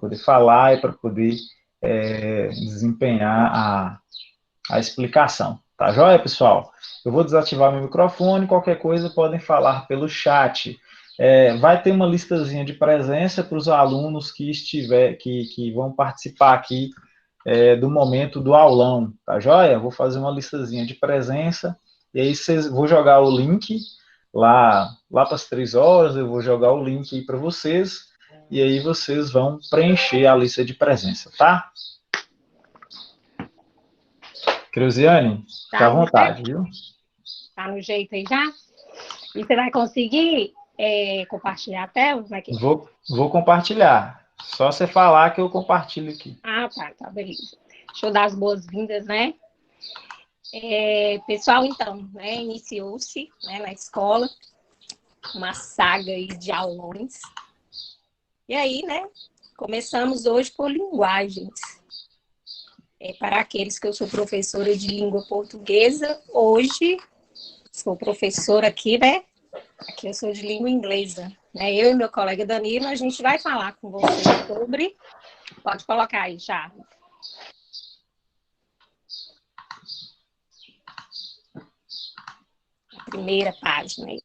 poder falar e para poder desempenhar a explicação. Tá joia, pessoal? Eu vou desativar meu microfone, qualquer coisa podem falar pelo chat. Vai ter uma listazinha de presença para os alunos que vão participar aqui do momento do aulão, tá joia? Vou fazer uma listazinha de presença, e aí vou jogar o link lá para as 3 horas, eu vou jogar o link aí para vocês, e aí vocês vão preencher a lista de presença, tá? Creuziane, fica à Tá no vontade, jeito? viu? Tá no jeito aí já? E você vai conseguir compartilhar a tela? Como é que é? Vou compartilhar. Só você falar que eu compartilho aqui. Ah, tá, beleza. Deixa eu dar as boas-vindas, né? Pessoal, então, né, iniciou-se, né, na escola uma saga aí de aulões. E aí, né, começamos hoje por linguagens. Para aqueles que eu sou professora de língua portuguesa, hoje sou professora aqui, né? Aqui eu sou de língua inglesa. Né? Eu e meu colega Danilo, a gente vai falar com vocês sobre... Pode colocar aí já. A primeira página aí.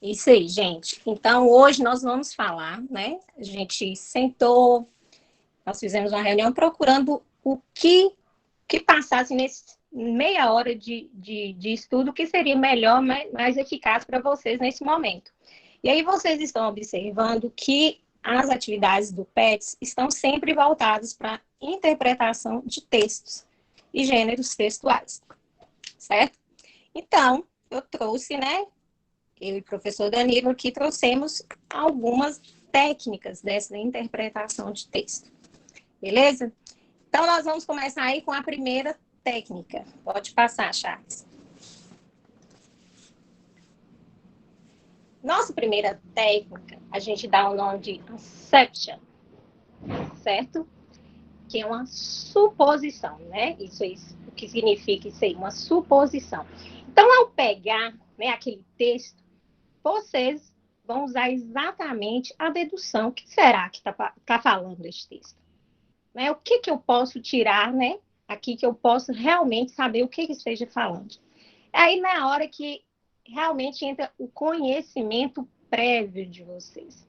Isso aí, gente. Então, hoje nós vamos falar, né? A gente sentou, nós fizemos uma reunião procurando o que passasse nesse meia hora de estudo que seria melhor, mais eficaz para vocês nesse momento. E aí vocês estão observando que as atividades do PETS estão sempre voltadas para interpretação de textos e gêneros textuais, certo? Então, eu trouxe, né, eu e o professor Danilo aqui trouxemos algumas técnicas dessa interpretação de texto, beleza? Então, nós vamos começar aí com a primeira técnica. Pode passar, Charles. Nossa primeira técnica, a gente dá o nome de assumption, certo? Que é uma suposição, né? Isso é o que significa isso aí, uma suposição. Então, ao pegar, né, aquele texto, vocês vão usar exatamente a dedução. O que será que tá falando esse texto? Né? O que eu posso tirar, né? Aqui que eu posso realmente saber o que esteja falando. Aí, na hora que realmente entra o conhecimento prévio de vocês,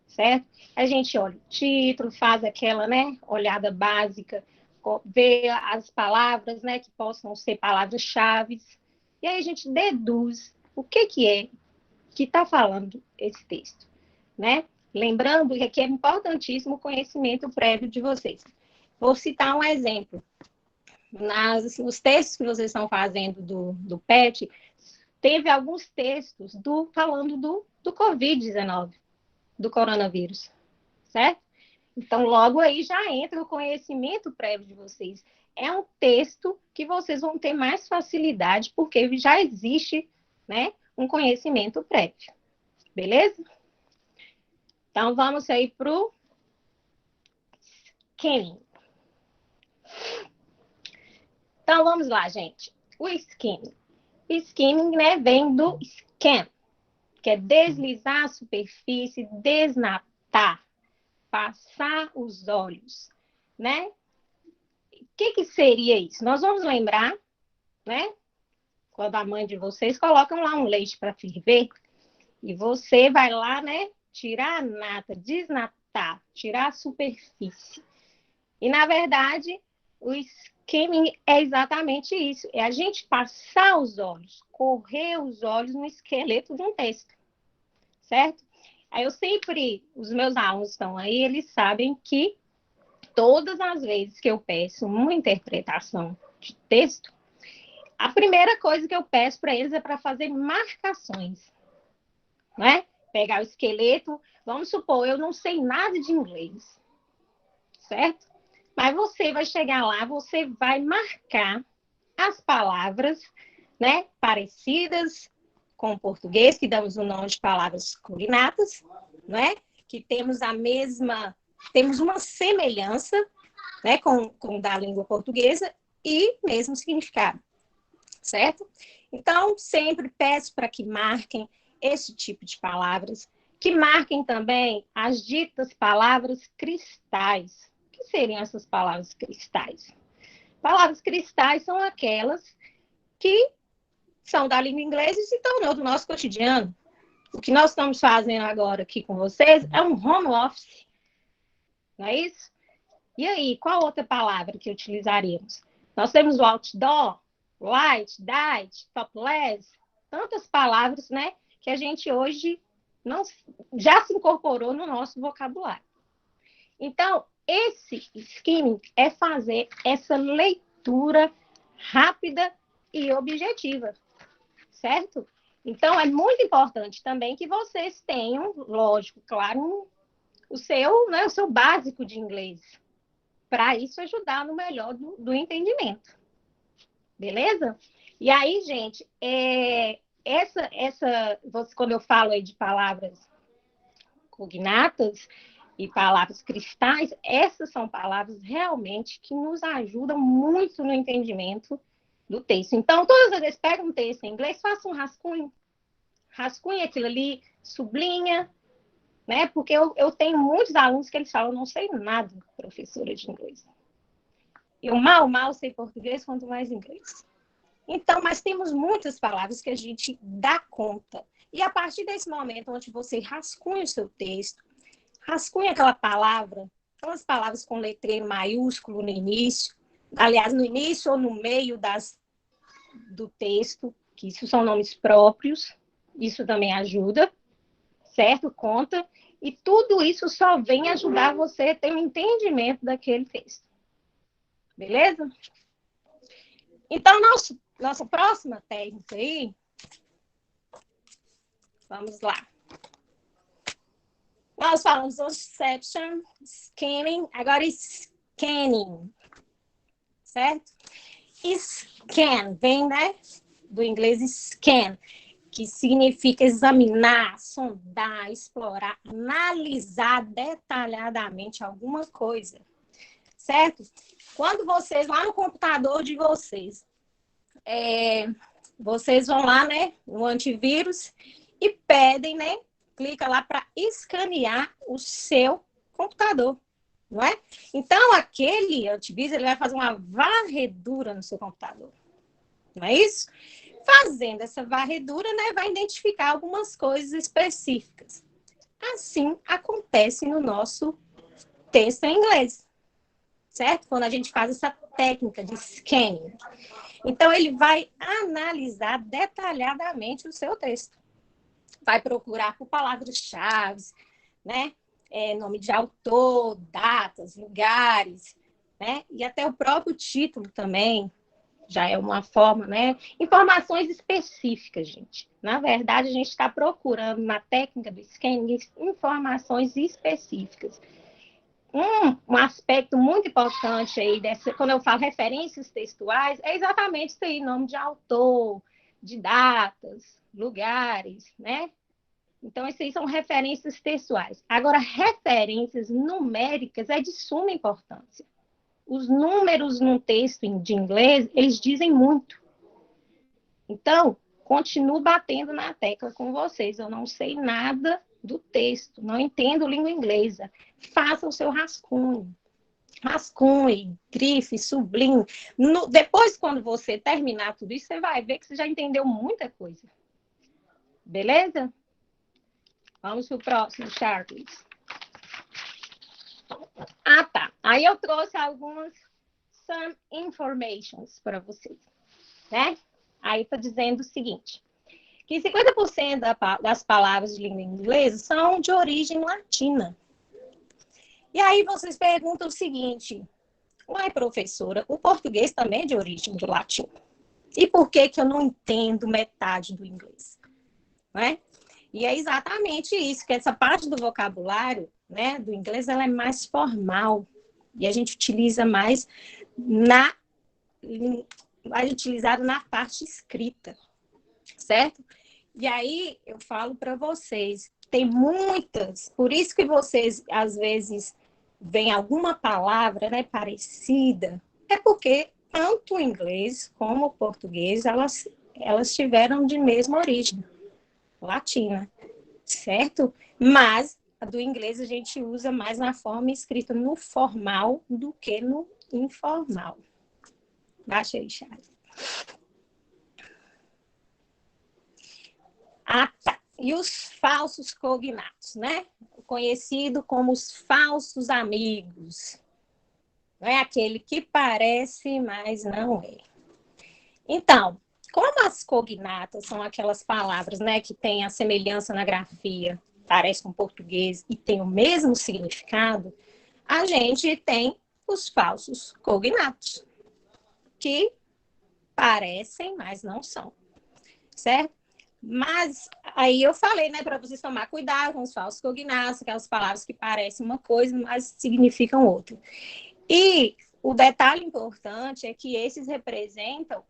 certo? A gente olha o título, faz aquela, né, olhada básica, vê as palavras, né, que possam ser palavras-chave, e aí a gente deduz o que é que está falando esse texto, né? Lembrando que aqui é importantíssimo o conhecimento prévio de vocês. Vou citar um exemplo. Nos textos que vocês estão fazendo do PET, teve alguns textos falando do Covid-19, do coronavírus, certo? Então, logo aí já entra o conhecimento prévio de vocês. É um texto que vocês vão ter mais facilidade, porque já existe, né, um conhecimento prévio. Beleza? Então, vamos aí para o skimming. Então, vamos lá, gente. O skimming. O skimming, né, vem do scan, que é deslizar a superfície, desnatar, passar os olhos, né? O que seria isso? Nós vamos lembrar, né? Quando a mãe de vocês colocam lá um leite para ferver, e você vai lá, né? Tirar a nata, desnatar, tirar a superfície. E, na verdade, o skimming é exatamente isso. É a gente passar os olhos, correr os olhos no esqueleto de um texto, certo? Aí os meus alunos estão aí, eles sabem que todas as vezes que eu peço uma interpretação de texto, a primeira coisa que eu peço para eles é para fazer marcações, né? Pegar o esqueleto, vamos supor, eu não sei nada de inglês, certo? Mas você vai chegar lá, você vai marcar as palavras, né, parecidas com o português, que damos o nome de palavras cognatas, né, que temos uma semelhança, né, com da língua portuguesa e mesmo significado, certo? Então, sempre peço para que marquem esse tipo de palavras, que marquem também as ditas palavras cristais. O que seriam essas palavras cristais? Palavras cristais são aquelas que são da língua inglesa e se tornou do nosso cotidiano. O que nós estamos fazendo agora aqui com vocês é um home office, não é isso? E aí, qual outra palavra que utilizaríamos? Nós temos o outdoor, light, diet, topless, tantas palavras, né, que a gente hoje não, já se incorporou no nosso vocabulário. Então, esse skimming é fazer essa leitura rápida e objetiva, certo? Então, é muito importante também que vocês tenham, lógico, claro, o seu básico de inglês, para isso ajudar no melhor do entendimento. Beleza? E aí, gente, quando eu falo aí de palavras cognatas e palavras cristais, essas são palavras realmente que nos ajudam muito no entendimento do texto. Então, todas as vezes, pega um texto em inglês, faça um rascunho. Rascunha aquilo ali, sublinha, né? Porque eu tenho muitos alunos que eles falam, não sei nada, professora de inglês. Eu mal sei português, quanto mais inglês. Então, mas temos muitas palavras que a gente dá conta. E a partir desse momento onde você rascunha o seu texto, rascunha aquelas palavras com letreiro maiúsculo no início, aliás, no início ou no meio do texto, que isso são nomes próprios, isso também ajuda, certo? Conta. E tudo isso só vem ajudar você a ter um entendimento daquele texto. Beleza? Então, nossa próxima técnica aí, vamos lá. Nós falamos perception, skimming, agora scanning, certo? Scan, vem, né, do inglês scan, que significa examinar, sondar, explorar, analisar detalhadamente alguma coisa, certo? Quando vocês, lá no computador de vocês, vocês vão lá, né, no antivírus e pedem, né, clica lá para escanear o seu computador, não é? Então, aquele antivírus, ele vai fazer uma varredura no seu computador, não é isso? Fazendo essa varredura, né, vai identificar algumas coisas específicas. Assim acontece no nosso texto em inglês, certo? Quando a gente faz essa técnica de scanning. Então, ele vai analisar detalhadamente o seu texto. Vai procurar por palavras-chave, né? Nome de autor, datas, lugares, né? E até o próprio título também já é uma forma, né? Informações específicas, gente. Na verdade, a gente está procurando na técnica do scanning informações específicas. Um aspecto muito importante aí, quando eu falo referências textuais, é exatamente isso aí, nome de autor, de datas, lugares, né? Então, essas aí são referências textuais. Agora, referências numéricas é de suma importância. Os números num texto de inglês, eles dizem muito. Então, continuo batendo na tecla com vocês. Eu não sei nada do texto, não entendo língua inglesa. Faça o seu rascunho. Rascunhe, grife, sublinhe. Depois, quando você terminar tudo isso, você vai ver que você já entendeu muita coisa. Beleza? Vamos para o próximo, Charles. Ah, tá. Aí eu trouxe some informations para vocês, né? Aí está dizendo o seguinte, que 50% das palavras de língua inglesa são de origem latina. E aí vocês perguntam o seguinte, uai, professora, o português também é de origem do latim. E por que eu não entendo metade do inglês? Não é? E é exatamente isso, que essa parte do vocabulário, né, do inglês, ela é mais formal. E a gente utiliza mais utilizado na parte escrita, certo? E aí eu falo para vocês, tem muitas, por isso que vocês, às vezes, vem alguma palavra, né, parecida, é porque tanto o inglês como o português, elas tiveram de mesma origem, latina, certo? Mas a do inglês a gente usa mais na forma escrita no formal do que no informal. Baixa aí, Charles. Ah, tá. E os falsos cognatos, né? Conhecido como os falsos amigos. Não é aquele que parece, mas não é. Então, como as cognatas são aquelas palavras, né, que têm a semelhança na grafia, parece com português e tem o mesmo significado, a gente tem os falsos cognatos, que parecem, mas não são, certo? Mas aí eu falei, né, para vocês tomar cuidado com os falsos cognatos, aquelas palavras que parecem uma coisa, mas significam outra. E o detalhe importante é que esses representam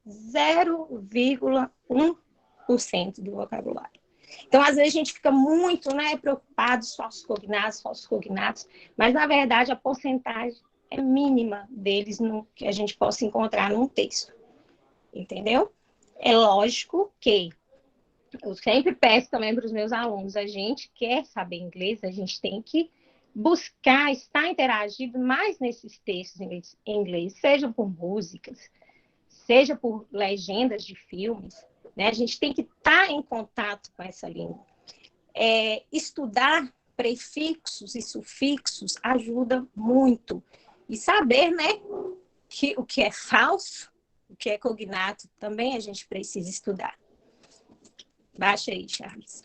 0,1% do vocabulário. Então, às vezes, a gente fica muito, né, preocupado, falsos cognatos, mas, na verdade, a porcentagem é mínima deles no, que a gente possa encontrar num texto. Entendeu? É lógico que eu sempre peço também para os meus alunos, a gente quer saber inglês, a gente tem que buscar estar interagindo mais nesses textos em inglês, seja por músicas, seja por legendas de filmes, né? A gente tem que estar em contato com essa língua. Estudar prefixos e sufixos ajuda muito. E saber, né, que o que é falso, o que é cognato, também a gente precisa estudar. Baixa aí, Charles.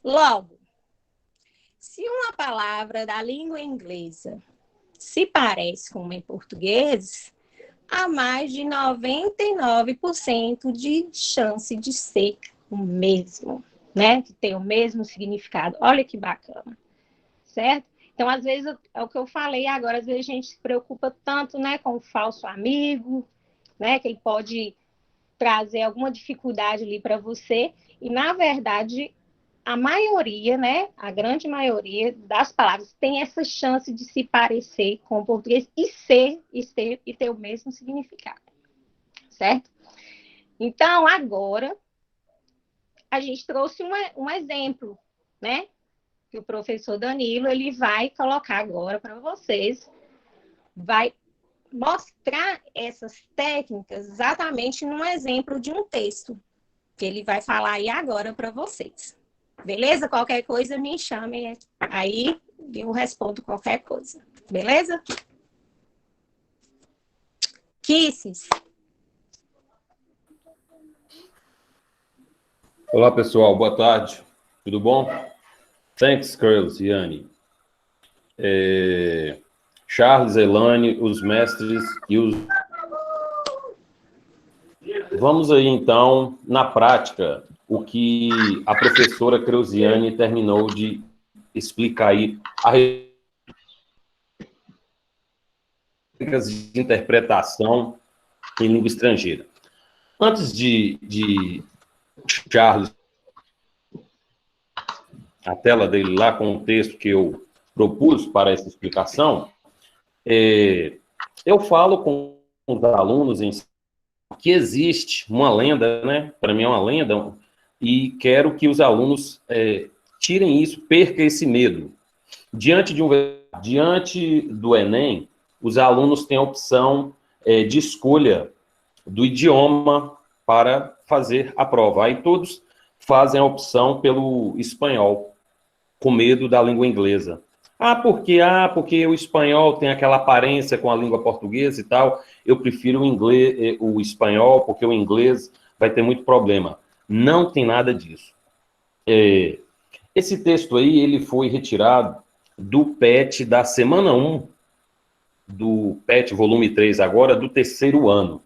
Logo, se uma palavra da língua inglesa se parece com uma em português, há mais de 99% de chance de ser o mesmo, né? De ter o mesmo significado. Olha que bacana, certo? Então, às vezes, é o que eu falei agora, às vezes a gente se preocupa tanto, né, com o falso amigo, né, que ele pode trazer alguma dificuldade ali para você, e, na verdade, a maioria, né, a grande maioria das palavras tem essa chance de se parecer com o português e ter o mesmo significado, certo? Então, agora, a gente trouxe um exemplo, né, que o professor Danilo, ele vai colocar agora para vocês, vai mostrar essas técnicas exatamente num exemplo de um texto, que ele vai falar aí agora para vocês. Beleza? Qualquer coisa, me chame aí, eu respondo qualquer coisa. Beleza? Kisses. Olá, pessoal. Boa tarde. Tudo bom? Thanks, Curls, Yanni. Charles, Elane, os mestres e os... Vamos aí, então, na prática, o que a professora Creuziane terminou de explicar aí a técnicas de interpretação em língua estrangeira. Antes de Charles, a tela dele lá com o texto que eu propus para essa explicação, eu falo com os alunos em que existe uma lenda, né? Para mim é uma lenda, e quero que os alunos tirem isso, percam esse medo. Diante do Enem, os alunos têm a opção de escolha do idioma para fazer a prova. Aí todos fazem a opção pelo espanhol, com medo da língua inglesa. Porque o espanhol tem aquela aparência com a língua portuguesa e tal, eu prefiro o espanhol, porque o inglês vai ter muito problema. Não tem nada disso. Esse texto aí, ele foi retirado do PET da semana 1, do PET volume 3 agora, do terceiro ano.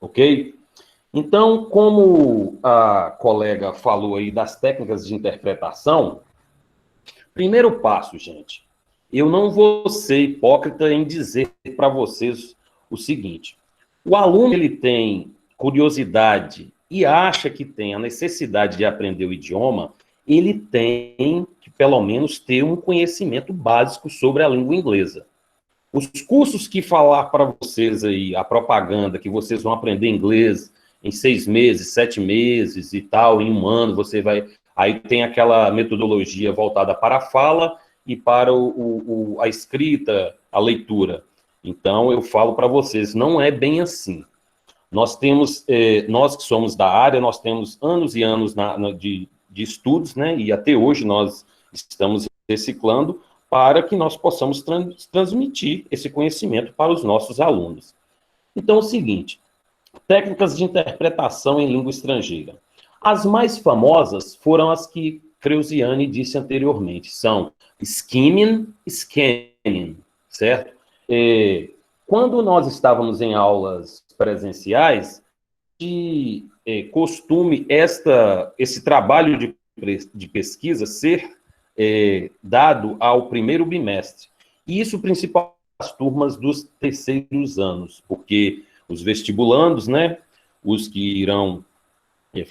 Ok? Então, como a colega falou aí das técnicas de interpretação, primeiro passo, gente, eu não vou ser hipócrita em dizer para vocês o seguinte: o aluno, ele tem curiosidade e acha que tem a necessidade de aprender o idioma, ele tem que, pelo menos, ter um conhecimento básico sobre a língua inglesa. Os cursos que falar para vocês aí, a propaganda, que vocês vão aprender inglês em 6 meses, 7 meses e tal, em 1 ano, você vai... Aí tem aquela metodologia voltada para a fala e para a escrita, a leitura. Então, eu falo para vocês, não é bem assim. Nós temos, nós que somos da área, nós temos anos e anos de estudos, né? E até hoje nós estamos reciclando para que nós possamos transmitir esse conhecimento para os nossos alunos. Então, é o seguinte, técnicas de interpretação em língua estrangeira. As mais famosas foram as que Kreuziane disse anteriormente, são skimming, scanning, certo? Quando nós estávamos em aulas presenciais, de costume esse trabalho de pesquisa ser dado ao primeiro bimestre. E isso principalmente as turmas dos terceiros anos, porque os vestibulandos, né, os que irão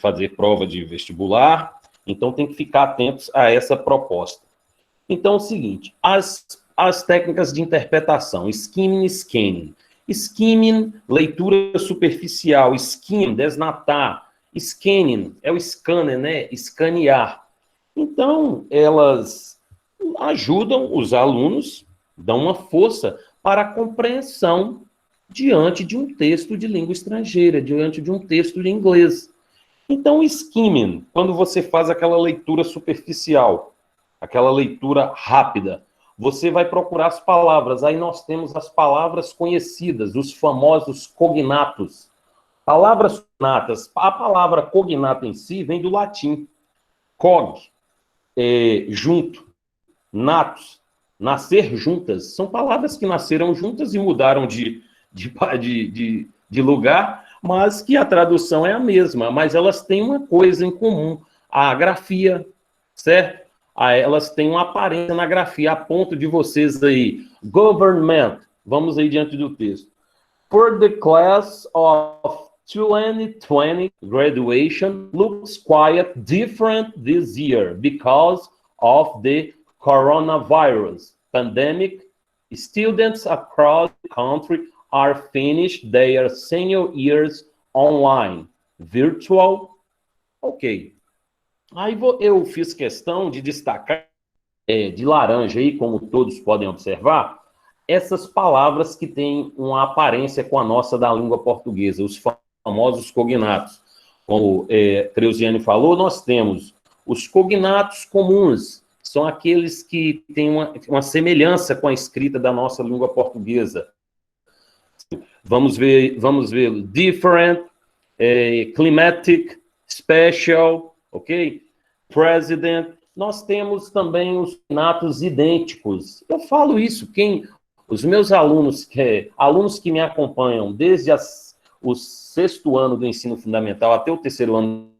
fazer prova de vestibular, então tem que ficar atentos a essa proposta. Então é o seguinte, as técnicas de interpretação, skimming e scanning. Skimming, leitura superficial, skim, desnatar, scanning, é o scanner, né, escanear. Então, elas ajudam os alunos, dão uma força para a compreensão diante de um texto de língua estrangeira, diante de um texto de inglês. Então, o skimming, quando você faz aquela leitura superficial, aquela leitura rápida, você vai procurar as palavras. Aí nós temos as palavras conhecidas, os famosos cognatos. Palavras cognatas. A palavra cognato em si vem do latim. Cog, junto, natus, nascer juntas. São palavras que nasceram juntas e mudaram de lugar, mas que a tradução é a mesma, mas elas têm uma coisa em comum, a grafia, certo? Elas têm uma aparência na grafia, a ponto de vocês aí, government, vamos aí diante do texto. For the class of 2020 graduation looks quite different this year because of the coronavirus pandemic. Students across the country are finished their senior years online, virtual. Ok. Aí eu fiz questão de destacar, de laranja aí, como todos podem observar, essas palavras que têm uma aparência com a nossa da língua portuguesa, os famosos cognatos. Como Kreuziane falou, nós temos os cognatos comuns, são aqueles que têm uma semelhança com a escrita da nossa língua portuguesa. Vamos ver different, climatic, special, ok? President. Nós temos também os cognatos idênticos. Eu falo isso, os meus alunos que me acompanham desde o 6º ano do ensino fundamental até o 3º ano,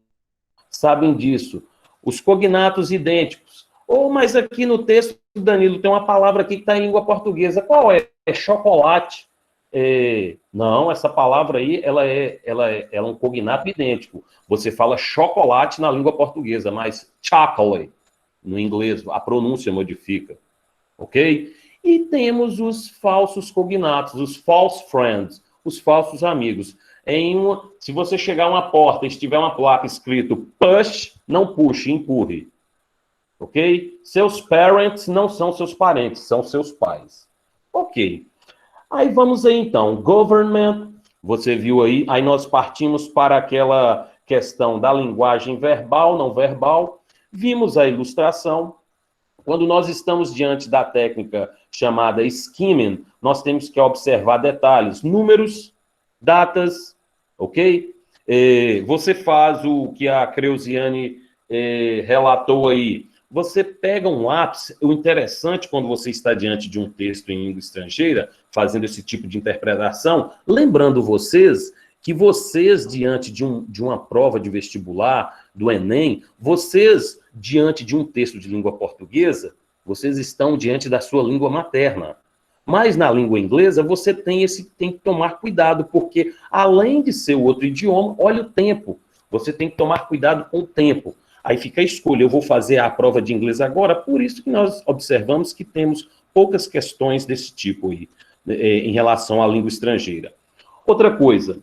sabem disso. Os cognatos idênticos. Mas aqui no texto, Danilo, tem uma palavra aqui que está em língua portuguesa. Qual é? É chocolate. Não, essa palavra aí, ela é um cognato idêntico. Você fala chocolate na língua portuguesa, mas chocolate no inglês, a pronúncia modifica, ok? E temos os falsos cognatos, os false friends, os falsos amigos. Se você chegar a uma porta e estiver uma placa escrito push, não puxe, empurre, ok? Seus parents não são seus parentes, são seus pais, ok? Aí vamos aí, então, government, você viu aí nós partimos para aquela questão da linguagem verbal, não verbal, vimos a ilustração. Quando nós estamos diante da técnica chamada skimming, nós temos que observar detalhes, números, datas, ok? Você faz o que a Kreuziane relatou aí, você pega um lápis, o interessante quando você está diante de um texto em língua estrangeira, fazendo esse tipo de interpretação, lembrando vocês que vocês, diante de uma prova de vestibular, do Enem, vocês, diante de um texto de língua portuguesa, vocês estão diante da sua língua materna. Mas na língua inglesa, você tem que tomar cuidado, porque além de ser outro idioma, olha o tempo. Você tem que tomar cuidado com o tempo. Aí fica a escolha, eu vou fazer a prova de inglês agora, por isso que nós observamos que temos poucas questões desse tipo aí, em relação à língua estrangeira. Outra coisa,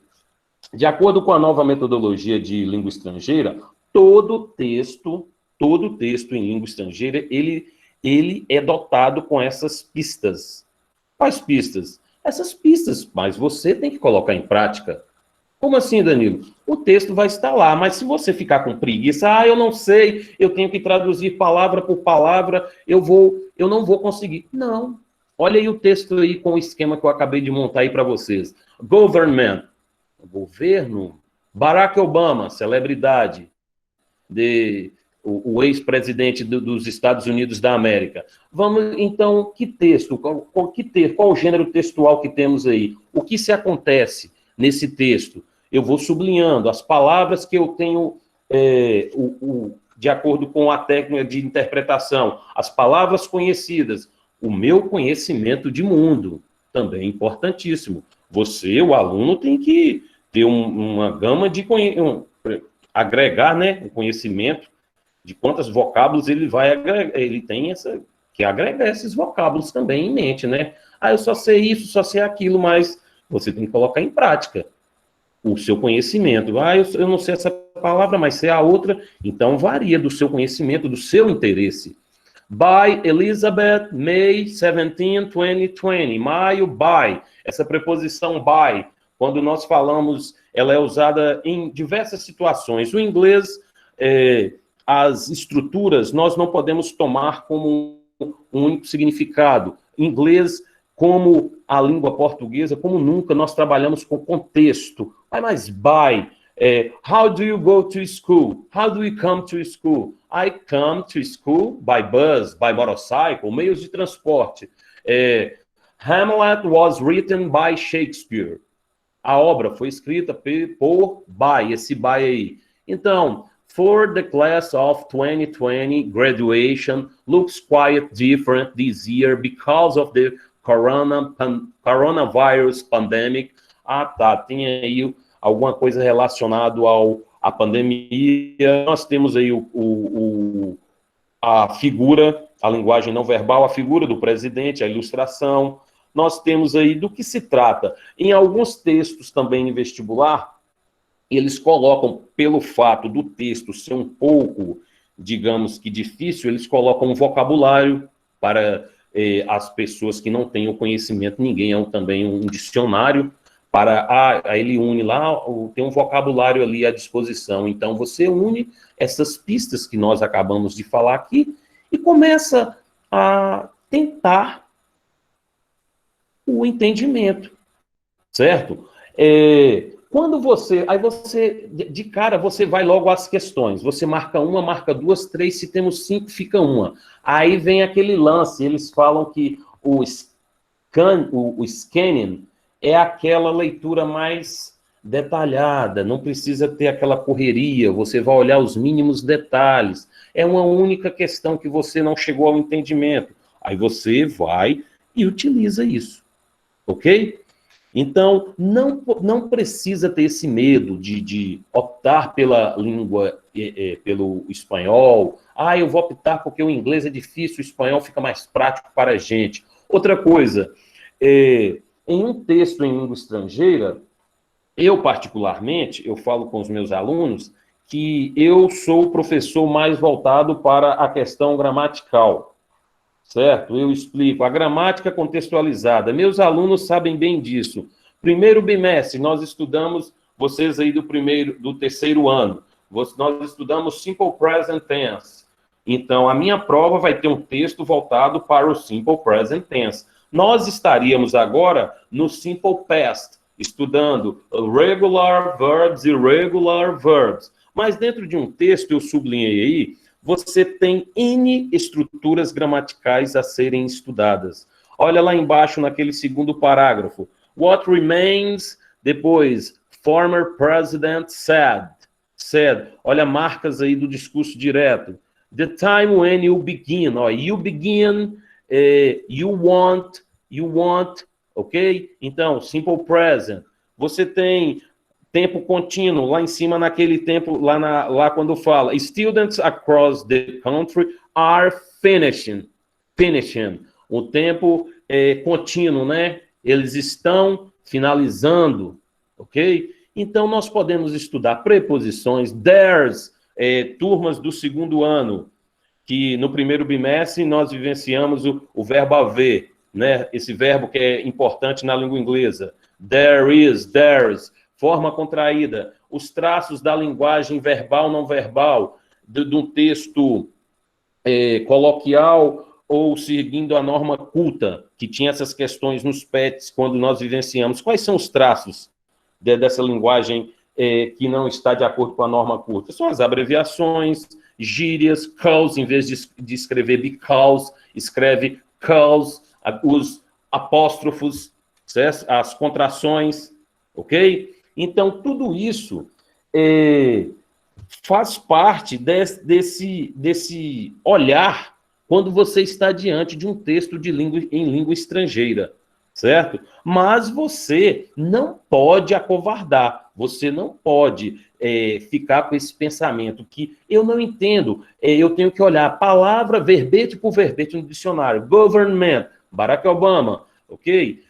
de acordo com a nova metodologia de língua estrangeira, todo texto em língua estrangeira, ele é dotado com essas pistas. Quais pistas? Essas pistas, mas você tem que colocar em prática. Como assim, Danilo? O texto vai estar lá, mas se você ficar com preguiça, eu não sei, eu tenho que traduzir palavra por palavra, eu não vou conseguir. Não. Olha aí o texto aí com o esquema que eu acabei de montar aí para vocês. Government, governo. Barack Obama, celebridade, o ex-presidente dos Estados Unidos da América. Vamos, então, que texto? Qual o gênero textual que temos aí? O que se acontece nesse texto? Eu vou sublinhando as palavras que eu tenho, de acordo com a técnica de interpretação, as palavras conhecidas, o meu conhecimento de mundo, também importantíssimo. Você, o aluno, tem que ter uma gama de agregar, né, o conhecimento de quantos vocábulos ele vai agregar, ele tem que agregar esses vocábulos também em mente, né? Eu só sei isso, só sei aquilo, mas você tem que colocar em prática o seu conhecimento. Eu não sei essa palavra, mas sei a outra, então varia do seu conhecimento, do seu interesse. By Elizabeth, May 17, 2020. Maio, by. Essa preposição by, quando nós falamos, ela é usada em diversas situações. O inglês, as estruturas, nós não podemos tomar como um único significado. Inglês, como a língua portuguesa, como nunca, nós trabalhamos com contexto. Mas by, how do you go to school? How do you come to school? I come to school by bus, by motorcycle, meios de transporte. Hamlet was written by Shakespeare. A obra foi escrita por by, esse by aí. Então, for the class of 2020, graduation looks quite different this year because of the coronavirus pandemic. Tem aí alguma coisa relacionada à pandemia. Nós temos aí a figura, a linguagem não verbal, a figura do presidente, a ilustração. Nós temos aí do que se trata. Em alguns textos também em vestibular, eles colocam, pelo fato do texto ser um pouco, digamos que difícil, eles colocam um vocabulário para as pessoas que não têm o conhecimento, ninguém também um dicionário, ele une lá, tem um vocabulário ali à disposição. Então, você une essas pistas que nós acabamos de falar aqui e começa a tentar o entendimento, certo? Quando de cara, você vai logo às questões. Você marca uma, marca duas, três, se temos 5, fica uma. Aí vem aquele lance, eles falam que o scanning é aquela leitura mais detalhada, não precisa ter aquela correria, você vai olhar os mínimos detalhes. É uma única questão que você não chegou ao entendimento. Aí você vai e utiliza isso, ok? Então, não precisa ter esse medo de optar pela língua, pelo espanhol. Eu vou optar porque o inglês é difícil, o espanhol fica mais prático para a gente. Outra coisa, em um texto em língua estrangeira, eu particularmente, eu falo com os meus alunos que eu sou o professor mais voltado para a questão gramatical, certo? Eu explico a gramática contextualizada. Meus alunos sabem bem disso. Primeiro bimestre, nós estudamos, vocês aí do terceiro ano, nós estudamos Simple Present Tense. Então, a minha prova vai ter um texto voltado para o Simple Present Tense. Nós estaríamos agora no Simple Past, estudando regular verbs e irregular verbs. Mas dentro de um texto, eu sublinhei aí, você tem N estruturas gramaticais a serem estudadas. Olha lá embaixo, naquele segundo parágrafo. What remains, depois, former president said. Olha marcas aí do discurso direto. The time when you begin. You begin, you want, ok? Então, simple present. Você tem tempo contínuo, lá em cima naquele tempo, lá quando fala, students across the country are finishing. O tempo contínuo, né? Eles estão finalizando, ok? Então, nós podemos estudar preposições, theirs, turmas do segundo ano, que no primeiro bimestre nós vivenciamos o verbo haver, né? Esse verbo que é importante na língua inglesa. There is, there's, forma contraída. Os traços da linguagem verbal, não verbal, de um texto coloquial ou seguindo a norma culta, que tinha essas questões nos PETs quando nós vivenciamos. Quais são os traços dessa linguagem que não está de acordo com a norma culta? São as abreviações, gírias, cause, em vez de escrever because, escreve cause, os apóstrofos, certo? As contrações, ok? Então, tudo isso faz parte desse olhar quando você está diante de um texto em língua estrangeira, certo? Mas você não pode acovardar, você não pode ficar com esse pensamento que eu não entendo, eu tenho que olhar palavra, verbete por verbete no dicionário. Government, Barack Obama, ok?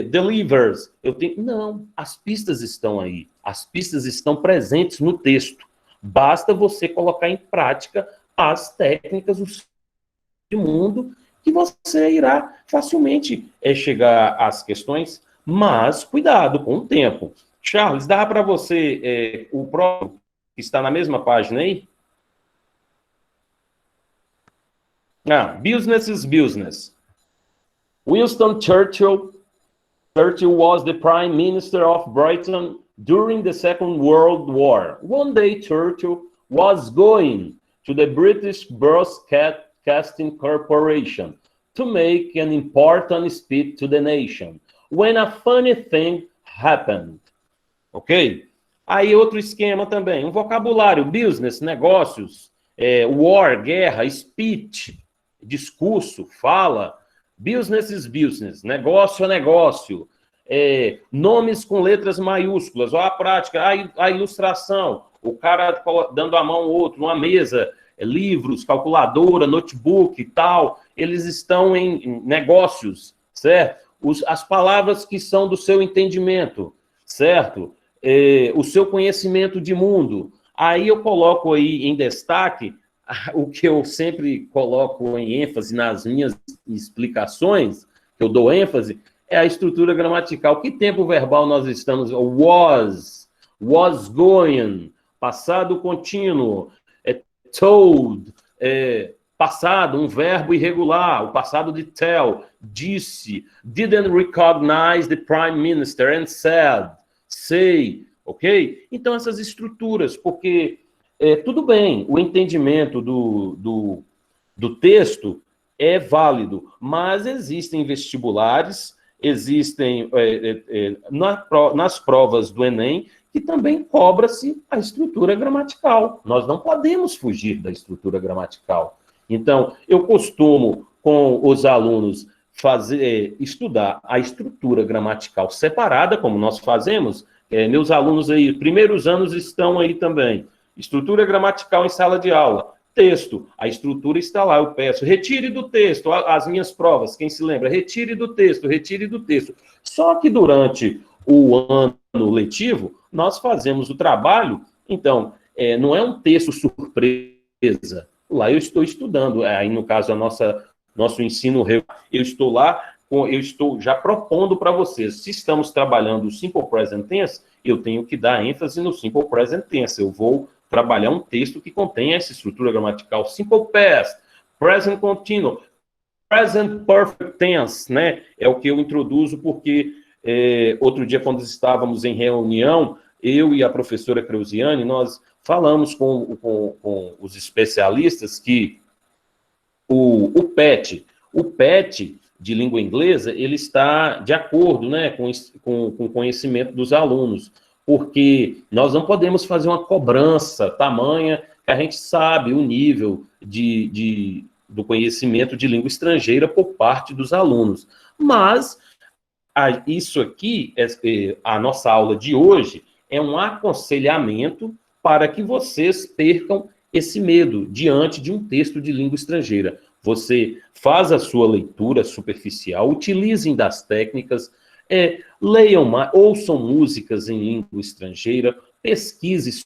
Delivers, não, as pistas estão aí, as pistas estão presentes no texto. Basta você colocar em prática as técnicas de mundo que você irá facilmente chegar às questões, mas cuidado com o tempo. Charles, dá para você o próprio que está na mesma página aí? Business is business. Winston Churchill was the Prime Minister of Britain during the Second World War. One day, Churchill was going to the British Broadcasting Corporation to make an important speech to the nation, when a funny thing happened. Ok? Aí outro esquema também, um vocabulário, business, negócios, war, guerra, speech, discurso, fala. Business is business, negócio é negócio. Nomes com letras maiúsculas, ó, a prática, a ilustração, o cara dando a mão ao outro, numa mesa, livros, calculadora, notebook e tal, eles estão em negócios, certo? As palavras que são do seu entendimento, certo? O seu conhecimento de mundo. Aí eu coloco aí em destaque o que eu sempre coloco em ênfase nas minhas explicações, que eu dou ênfase, é a estrutura gramatical. Que tempo verbal nós estamos? Was going, passado contínuo, told, passado, um verbo irregular, o passado de tell, disse, didn't recognize the prime minister and said, say, ok? Então essas estruturas, porque tudo bem, o entendimento do texto é válido, mas existem vestibulares, existem nas provas do Enem, que também cobra-se a estrutura gramatical. Nós não podemos fugir da estrutura gramatical. Então, eu costumo, com os alunos, estudar a estrutura gramatical separada, como nós fazemos. Meus alunos aí, primeiros anos estão aí também. Estrutura gramatical em sala de aula. Texto, a estrutura está lá, eu peço, retire do texto, as minhas provas, quem se lembra, retire do texto, retire do texto. Só que durante o ano letivo, nós fazemos o trabalho, então, não é um texto surpresa, lá eu estou estudando, aí no caso, nosso ensino, eu estou lá, eu estou já propondo para vocês, se estamos trabalhando o Simple Present Tense, eu tenho que dar ênfase no Simple Present Tense, eu vou trabalhar um texto que contém essa estrutura gramatical. Simple Past, Present Continuous, Present Perfect Tense, né? É o que eu introduzo porque outro dia, quando estávamos em reunião, eu e a professora Creuziane, nós falamos com os especialistas que o PET de língua inglesa, ele está de acordo, né, com o conhecimento dos alunos, porque nós não podemos fazer uma cobrança tamanha que a gente sabe o nível do conhecimento de língua estrangeira por parte dos alunos. Mas isso aqui, a nossa aula de hoje, é um aconselhamento para que vocês percam esse medo diante de um texto de língua estrangeira. Você faz a sua leitura superficial, utilizem das técnicas, leiam mais, ouçam músicas em língua estrangeira, pesquise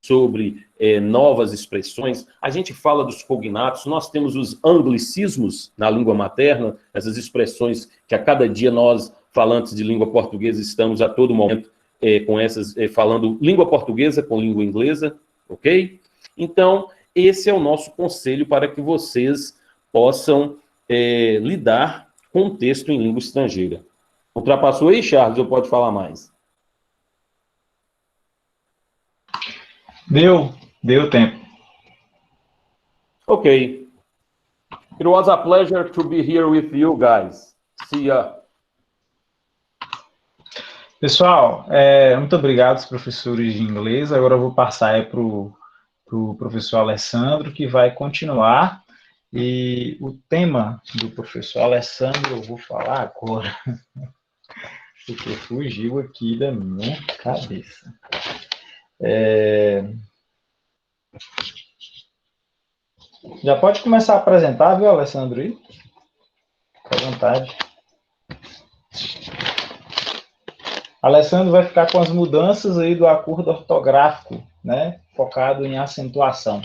sobre novas expressões. A gente fala dos cognatos, nós temos os anglicismos na língua materna, essas expressões que a cada dia nós, falantes de língua portuguesa, estamos a todo momento com essas, falando língua portuguesa com língua inglesa, ok? Então, esse é o nosso conselho para que vocês possam lidar com um texto em língua estrangeira. Ultrapassou aí, Charles, ou pode falar mais? Deu tempo. Ok. It was a pleasure to be here with you guys. See ya. Pessoal, muito obrigado aos professores de inglês. Agora eu vou passar para o professor Alessandro, que vai continuar. E o tema do professor Alessandro eu vou falar agora, porque fugiu aqui da minha cabeça. Já pode começar a apresentar, viu, Alessandro? Aí? Fique à vontade. Alessandro vai ficar com as mudanças aí do acordo ortográfico, né? Focado em acentuação.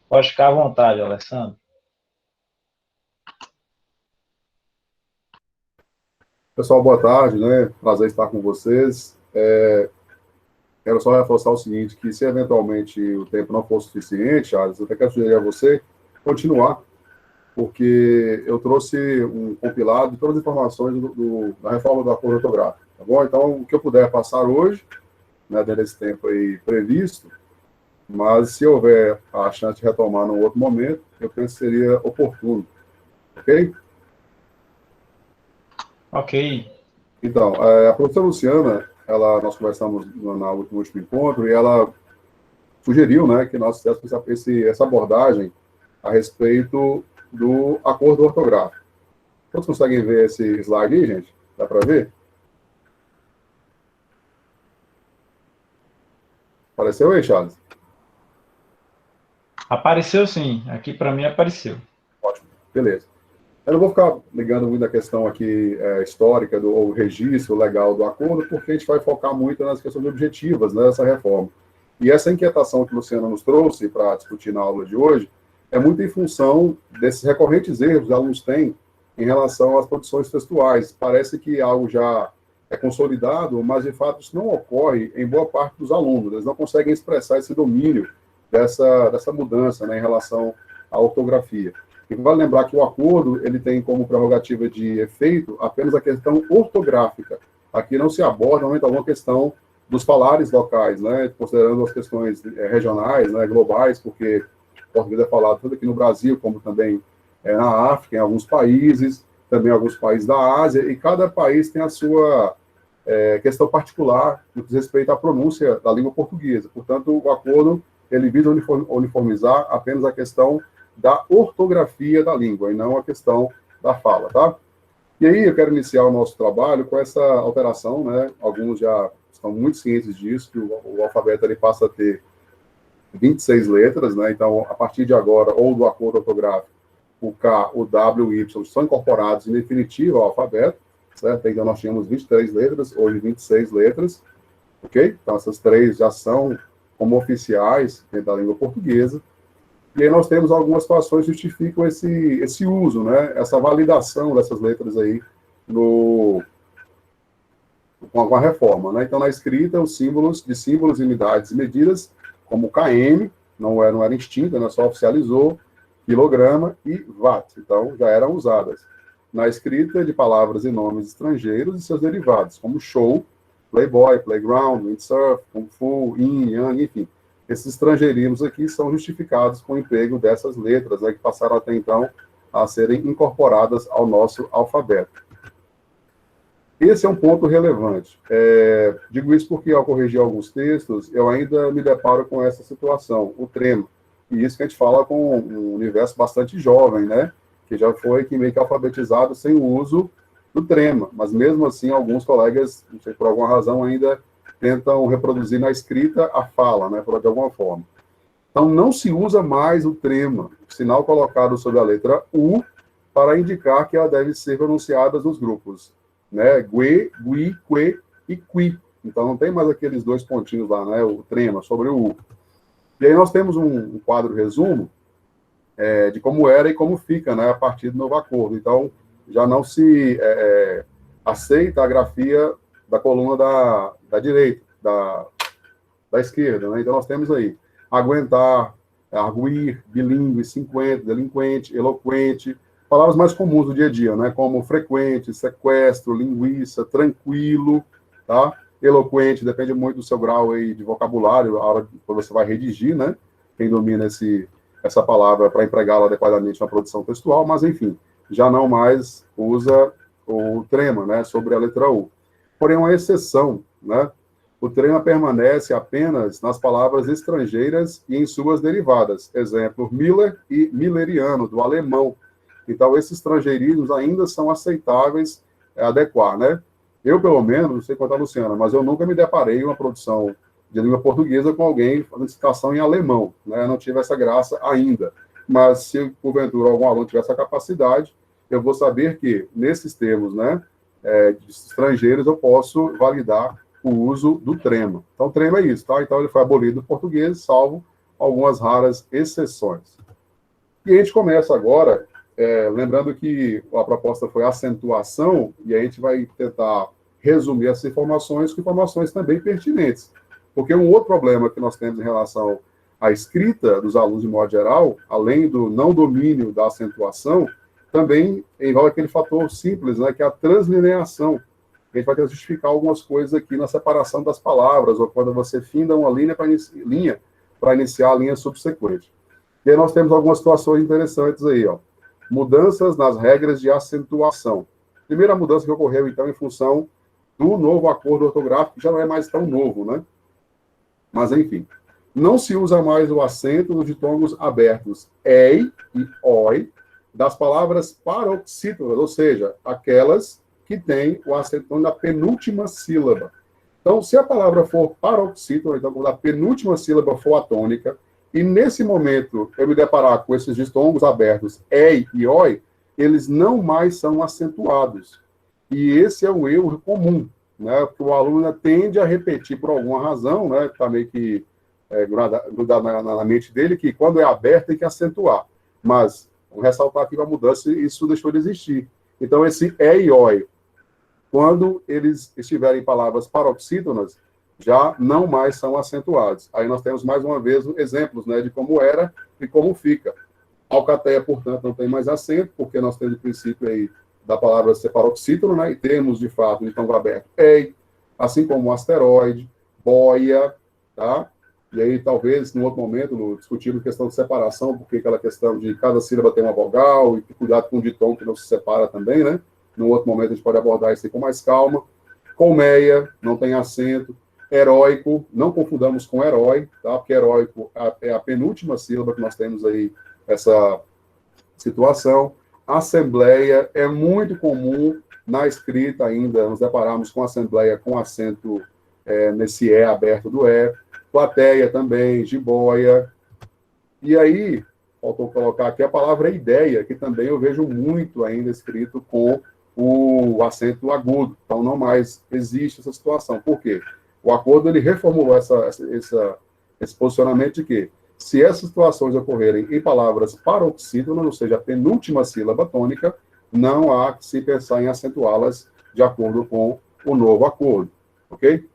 Pode ficar à vontade, Alessandro. Pessoal, boa tarde, né? Prazer estar com vocês. Quero só reforçar o seguinte, que se eventualmente o tempo não for suficiente, Charles, eu até quero sugerir a você continuar, porque eu trouxe um compilado de todas as informações da reforma do acordo ortográfico, tá bom? Então, o que eu puder passar hoje, né, dentro desse tempo aí previsto, mas se houver a chance de retomar num outro momento, eu penso que seria oportuno, ok? Ok. Então, a professora Luciana, nós conversamos no último encontro, e ela sugeriu, né, que nós fizéssemos essa abordagem a respeito do acordo ortográfico. Todos conseguem ver esse slide aí, gente? Dá para ver? Apareceu aí, Charles? Apareceu sim. Aqui para mim apareceu. Ótimo. Beleza. Eu não vou ficar ligando muito na questão aqui histórica ou registro legal do acordo, porque a gente vai focar muito nas questões objetivas, né, dessa reforma. E essa inquietação que a Luciana nos trouxe para discutir na aula de hoje é muito em função desses recorrentes erros que os alunos têm em relação às produções textuais. Parece que algo já é consolidado, mas de fato isso não ocorre em boa parte dos alunos. Eles não conseguem expressar esse domínio dessa mudança, né, em relação à ortografia. E vale lembrar que o acordo ele tem como prerrogativa de efeito apenas a questão ortográfica. Aqui não se aborda realmente alguma questão dos falares locais, né, considerando as questões regionais, né, globais, porque o português é falado tanto aqui no Brasil, como também na África, em alguns países, também em alguns países da Ásia, e cada país tem a sua questão particular no que diz respeito à pronúncia da língua portuguesa. Portanto, o acordo ele visa uniformizar apenas a questão da ortografia da língua, e não a questão da fala, tá? E aí eu quero iniciar o nosso trabalho com essa alteração, né? Alguns já estão muito cientes disso, que o alfabeto ele passa a ter 26 letras, né? Então, a partir de agora, ou do acordo ortográfico, o K, o W e o Y são incorporados em definitivo ao alfabeto, certo? Então, nós tínhamos 23 letras, hoje 26 letras, ok? Então, essas três já são como oficiais dentro da língua portuguesa. E aí nós temos algumas situações que justificam esse uso, né? Essa validação dessas letras aí com a reforma, né? Então, na escrita, os símbolos e unidades e medidas, como KM, não era extinta, né? Só oficializou, quilograma e watt, então já eram usadas. Na escrita de palavras e nomes estrangeiros e seus derivados, como show, playboy, playground, windsurf, kung fu, yin, yang, enfim. Esses estrangeirismos aqui são justificados com o emprego dessas letras, né, que passaram até então a serem incorporadas ao nosso alfabeto. Esse é um ponto relevante. Digo isso porque, ao corrigir alguns textos, eu ainda me deparo com essa situação, o trema. E isso que a gente fala com um universo bastante jovem, né, que já foi meio que alfabetizado sem o uso do trema. Mas, mesmo assim, alguns colegas, não sei por alguma razão, ainda tentam reproduzir na escrita a fala, né, de alguma forma. Então, não se usa mais o trema, sinal colocado sobre a letra U, para indicar que ela deve ser pronunciada nos grupos, né, gue, gui, que e qui. Então, não tem mais aqueles dois pontinhos lá, né, o trema sobre o U. E aí nós temos um quadro resumo de como era e como fica, né, a partir do novo acordo. Então, já não se aceita a grafia da coluna da direita, da esquerda, né? Então, nós temos aí aguentar, arguir, bilíngue, 50, delinquente, eloquente, palavras mais comuns do dia a dia, né? Como frequente, sequestro, linguiça, tranquilo, tá? Eloquente, depende muito do seu grau aí de vocabulário, a hora que você vai redigir, né? Quem domina essa palavra para empregá-la adequadamente na produção textual, mas, enfim, já não mais usa o trema, né? Sobre a letra U. Porém, uma exceção, né? O trema permanece apenas nas palavras estrangeiras e em suas derivadas. Exemplo, Miller e Milleriano, do alemão. Então, esses estrangeirismos ainda são aceitáveis adequar, né? Eu, pelo menos, não sei quanto a Luciana, mas eu nunca me deparei em uma produção de língua portuguesa com alguém fazendo citação em alemão, né? Eu não tive essa graça ainda. Mas, se, porventura, algum aluno tiver essa capacidade, eu vou saber que, nesses termos, né, de estrangeiros, eu posso validar o uso do trema. Então, trema é isso, tá? Então, ele foi abolido no português, salvo algumas raras exceções. E a gente começa agora, lembrando que a proposta foi acentuação, e a gente vai tentar resumir essas informações com informações também pertinentes. Porque um outro problema que nós temos em relação à escrita dos alunos, de modo geral, além do não domínio da acentuação, também envolve aquele fator simples, né, que é a translineação. A gente vai ter que justificar algumas coisas aqui na separação das palavras, ou quando você finda uma linha para iniciar a linha subsequente. E aí nós temos algumas situações interessantes aí, ó. Mudanças nas regras de acentuação. Primeira mudança que ocorreu, então, em função do novo acordo ortográfico, que já não é mais tão novo, né? Mas, enfim, não se usa mais o acento nos ditongos abertos ei e oi das palavras paroxítonas, ou seja, aquelas que têm o acento na penúltima sílaba. Então, se a palavra for paroxítona, então, quando a penúltima sílaba for atônica, e nesse momento eu me deparar com esses distongos abertos ei e oi, eles não mais são acentuados. E esse é um erro comum, né? Porque o aluno tende a repetir por alguma razão, né? Está meio que grudado na mente dele, que quando é aberto tem que acentuar. Mas, vou ressaltar aqui a mudança, isso deixou de existir. Então, esse é e oi, quando eles estiverem em palavras paroxítonas, já não mais são acentuados. Aí nós temos, mais uma vez, exemplos, né, de como era e como fica. Alcateia, portanto, não tem mais acento, porque nós temos o princípio aí da palavra ser paroxítono, né, e temos, de fato, de ditongo aberto, ei, assim como asteroide, boia, tá? E aí, talvez, num outro momento, discutirmos questão de separação, porque aquela questão de cada sílaba tem uma vogal, e cuidado com o ditongo que não se separa também, né? Num outro momento, a gente pode abordar isso aí com mais calma. Colmeia, não tem acento. Heróico, não confundamos com herói, tá? Porque heróico é a penúltima sílaba que nós temos aí, essa situação. Assembleia, é muito comum na escrita ainda, nos depararmos com assembleia com acento nesse E aberto do E. Plateia também, jiboia. E aí, faltou colocar aqui a palavra ideia, que também eu vejo muito ainda escrito com o acento agudo. Então, não mais existe essa situação. Por quê? O acordo ele reformulou esse posicionamento de que, se essas situações ocorrerem em palavras paroxítonas, ou seja, a penúltima sílaba tônica, não há que se pensar em acentuá-las de acordo com o novo acordo. Ok?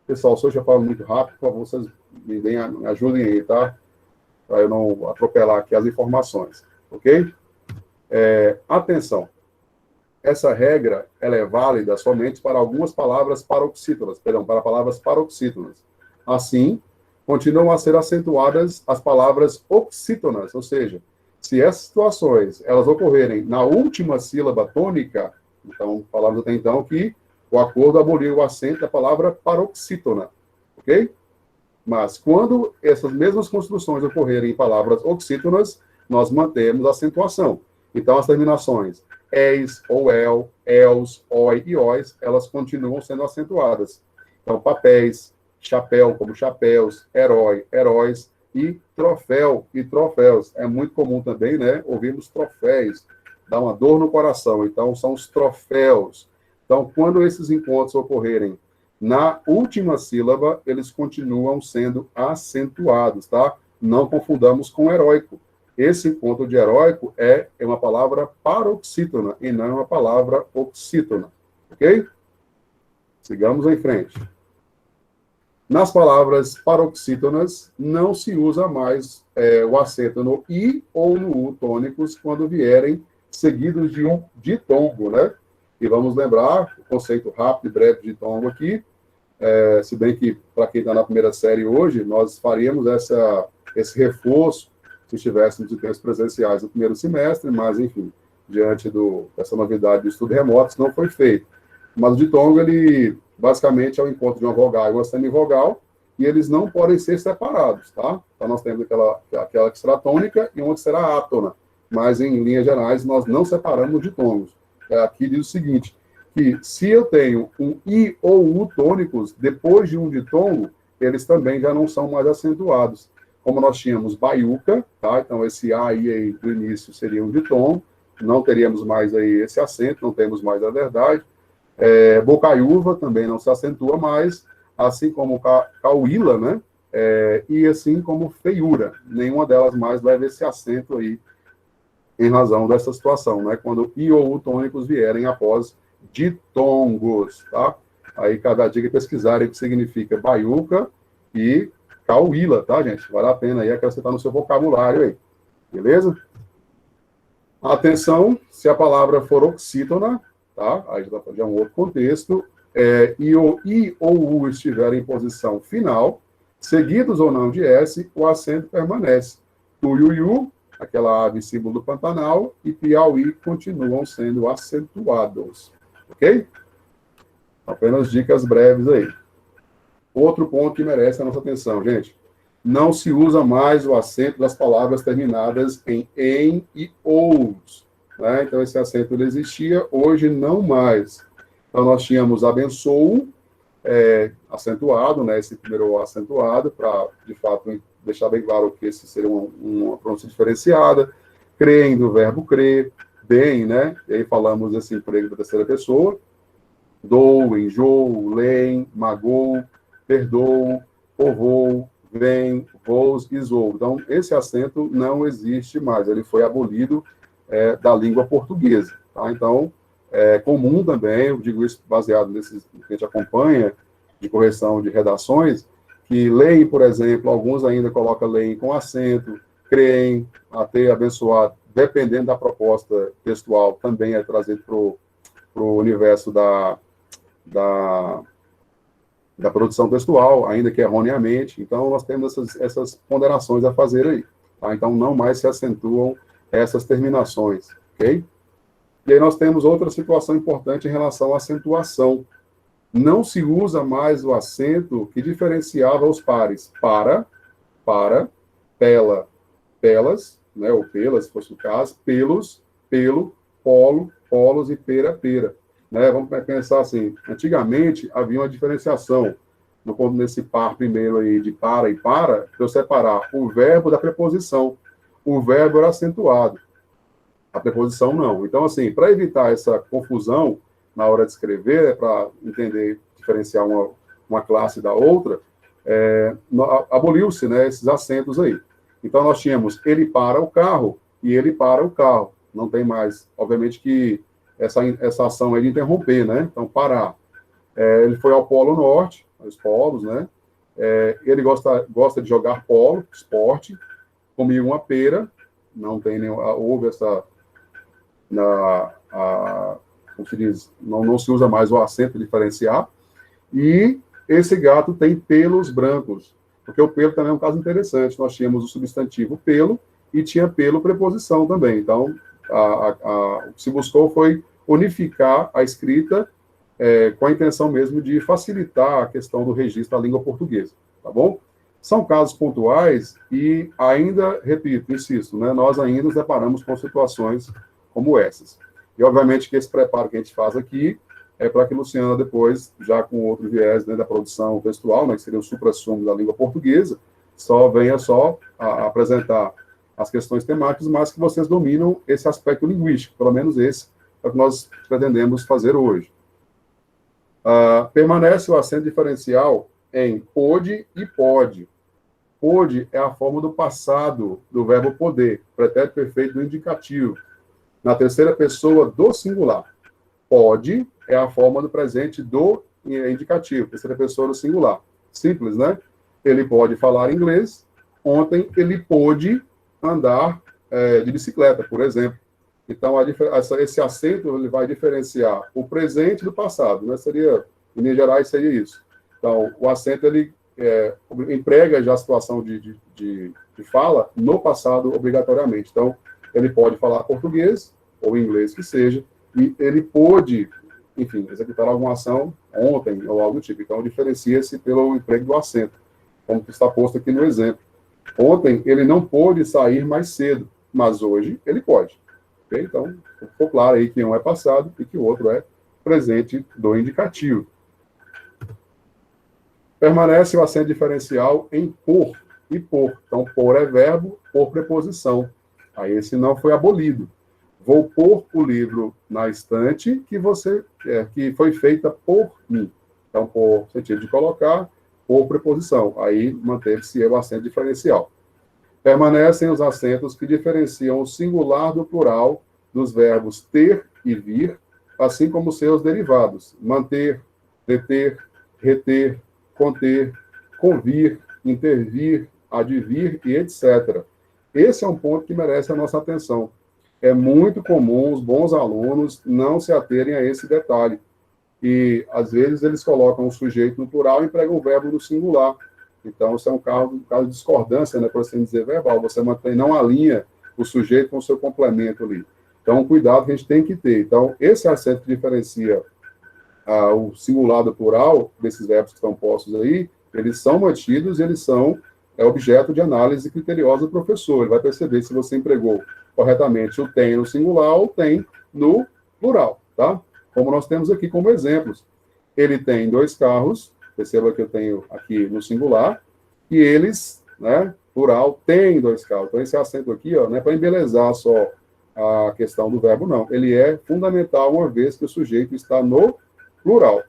Pessoal, se eu já falo muito rápido, por favor, vocês me ajudem aí, tá? Para eu não atropelar aqui as informações. Ok? Atenção. Essa regra ela é válida somente para algumas palavras paroxítonas, para palavras paroxítonas. Assim, continuam a ser acentuadas as palavras oxítonas, ou seja, se essas situações elas ocorrerem na última sílaba tônica, então, falamos até então que o acordo aboliu o acento da palavra paroxítona, ok? Mas, quando essas mesmas construções ocorrerem em palavras oxítonas, nós mantemos a acentuação. Então, as terminações eis, ou el, els, oi e ois, elas continuam sendo acentuadas. Então, papéis, chapéu, como chapéus, herói, heróis, e troféu e troféus. É muito comum também, né? Ouvimos troféus, dá uma dor no coração. Então, são os troféus. Então, quando esses encontros ocorrerem na última sílaba, eles continuam sendo acentuados, tá? Não confundamos com heróico. Esse encontro de heróico é uma palavra paroxítona e não uma palavra oxítona, ok? Sigamos em frente. Nas palavras paroxítonas, não se usa mais o acento no I ou no U tônicos quando vierem seguidos de um ditongo, né? E vamos lembrar o conceito rápido e breve de ditongo aqui, se bem que, para quem está na primeira série hoje, nós faríamos esse reforço se estivéssemos em termos presenciais no primeiro semestre, mas, enfim, diante dessa novidade do estudo remoto, isso não foi feito. Mas o ditongo, ele basicamente é o encontro de uma vogal e uma semivogal, e eles não podem ser separados, tá? Então, nós temos aquela que será tônica e uma que será átona, mas, em linhas gerais, nós não separamos ditongos. Aqui diz o seguinte, que se eu tenho um I ou U tônicos depois de um ditongo, eles também já não são mais acentuados. Como nós tínhamos baiuca, tá? Então, esse A aí do início seria um ditongo, não teríamos mais aí esse acento, não temos mais a verdade. Bocaiúva também não se acentua mais, assim como cauíla, né? E assim como feiura. Nenhuma delas mais leva esse acento aí, em razão dessa situação, né? Quando I ou U tônicos vierem após ditongos, tá? Aí cada dica é pesquisarem o que significa baiuca e cauíla, tá, gente? Vale a pena aí acrescentar no seu vocabulário aí, beleza? Atenção, se a palavra for oxítona, tá? Aí já é um outro contexto, e o I ou U estiverem em posição final, seguidos ou não de S, o acento permanece. Tuiuiu, aquela ave símbolo do Pantanal, e Piauí continuam sendo acentuados, ok? Apenas dicas breves aí. Outro ponto que merece a nossa atenção, gente. Não se usa mais o acento das palavras terminadas em e ous, né? Então, esse acento ele existia, hoje não mais. Então, nós tínhamos abençoo, acentuado, né? Esse primeiro acentuado, para, de fato, deixar bem claro que esse seria uma pronúncia diferenciada. Creem, do verbo crer, bem, né? E aí falamos esse emprego da terceira pessoa. Dou, enjoo, leem, magou, perdoou, povou, vem, vos e zou. Então, esse acento não existe mais, ele foi abolido da língua portuguesa. Tá? Então, é comum também, eu digo isso baseado nesses que a gente acompanha, de correção de redações, que leem, por exemplo, alguns ainda colocam leem com acento, creem, até abençoado, dependendo da proposta textual, também é trazido para o universo da produção textual, ainda que erroneamente. Então, nós temos essas ponderações a fazer aí. Tá? Então, não mais se acentuam essas terminações, ok? E aí nós temos outra situação importante em relação à acentuação. Não se usa mais o acento que diferenciava os pares para, pela, pelas, né, ou pelas, se fosse o caso, pelos, pelo, polo, polos e pera, pera. Né? Vamos pensar assim, antigamente havia uma diferenciação nesse par primeiro aí de para e para eu separar o verbo da preposição. O verbo era acentuado, a preposição não. Então, assim, para evitar essa confusão na hora de escrever, para entender, diferenciar uma classe da outra, aboliu-se, né, esses acentos aí. Então, nós tínhamos ele para o carro e ele para o carro. Não tem mais, obviamente que essa ação é de interromper, né? Então, parar. Ele foi ao Polo Norte, os polos, né? Ele gosta de jogar polo, esporte, comia uma pera, não tem nenhum, houve essa, como se diz, não se usa mais o acento diferenciar, e esse gato tem pelos brancos, porque o pelo também é um caso interessante, nós tínhamos o substantivo pelo, e tinha pelo preposição também, então, o que se buscou foi unificar a escrita com a intenção mesmo de facilitar a questão do registro da língua portuguesa, tá bom? São casos pontuais e ainda, repito, insisto, né, nós ainda nos deparamos com situações como essas. E, obviamente, que esse preparo que a gente faz aqui é para que Luciana depois, já com outro viés, né, da produção textual, né, que seria o suprassumo da língua portuguesa, venha a apresentar as questões temáticas, mas que vocês dominam esse aspecto linguístico, pelo menos esse é o que nós pretendemos fazer hoje. Permanece o acento diferencial em pôde e pode. Pôde é a forma do passado do verbo poder, pretérito perfeito do indicativo, na terceira pessoa do singular. Pode é a forma do presente do indicativo, terceira pessoa do singular. Simples, né? Ele pode falar inglês. Ontem ele pôde andar de bicicleta, por exemplo. Então, esse acento ele vai diferenciar o presente do passado, né? Em Minas Gerais, seria isso. Então, o acento ele emprega já a situação de fala no passado obrigatoriamente. Então, ele pode falar português ou inglês que seja, e ele pôde, enfim, executar alguma ação ontem ou algo do tipo. Então, diferencia-se pelo emprego do acento, como está posto aqui no exemplo. Ontem ele não pôde sair mais cedo, mas hoje ele pode. Okay? Então, ficou claro aí que um é passado e que o outro é presente do indicativo. Permanece o acento diferencial em por e por. Então, por é verbo, por preposição. Aí esse não foi abolido. Vou pôr o livro na estante que foi feita por mim. Então, por sentido de colocar, por preposição. Aí manteve-se o acento diferencial. Permanecem os acentos que diferenciam o singular do plural dos verbos ter e vir, assim como seus derivados: manter, deter, reter, conter, convir, intervir, advir e etc. Esse é um ponto que merece a nossa atenção. É muito comum os bons alunos não se aterem a esse detalhe. E, às vezes, eles colocam o sujeito no plural e empregam o verbo no singular. Então, isso é um caso de discordância, né, por assim dizer, verbal. Você não alinha o sujeito com o seu complemento ali. Então, cuidado que a gente tem que ter. Então, esse acento que diferencia o singular do plural, desses verbos que estão postos aí, eles são mantidos e eles são objeto de análise criteriosa do professor. Ele vai perceber se você empregou corretamente o tem no singular ou tem no plural, tá? Como nós temos aqui como exemplos. Ele tem 2 carros, perceba que eu tenho aqui no singular, e eles, né, plural, tem 2 carros. Então, esse acento aqui, ó, não é para embelezar só a questão do verbo, não. Ele é fundamental uma vez que o sujeito está no plural.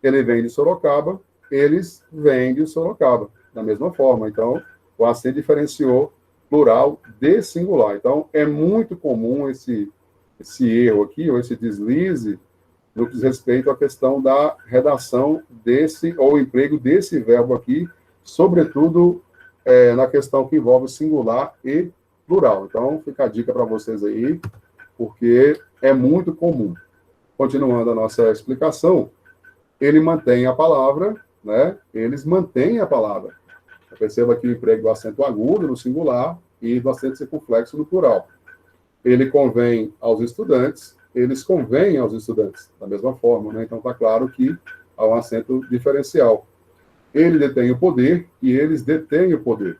Ele vem de Sorocaba, eles vêm de Sorocaba, da mesma forma. Então, o acento diferenciou plural de singular. Então, é muito comum esse erro aqui, ou esse deslize, no que diz respeito à questão da redação ou emprego desse verbo aqui, sobretudo na questão que envolve singular e plural. Então, fica a dica para vocês aí, porque é muito comum. Continuando a nossa explicação, ele mantém a palavra, né? Eles mantêm a palavra. Perceba aqui o emprego do acento agudo no singular e do acento circunflexo no plural. Ele convém aos estudantes, eles convêm aos estudantes, da mesma forma, né? Então, está claro que há um acento diferencial. Ele detém o poder e eles detêm o poder.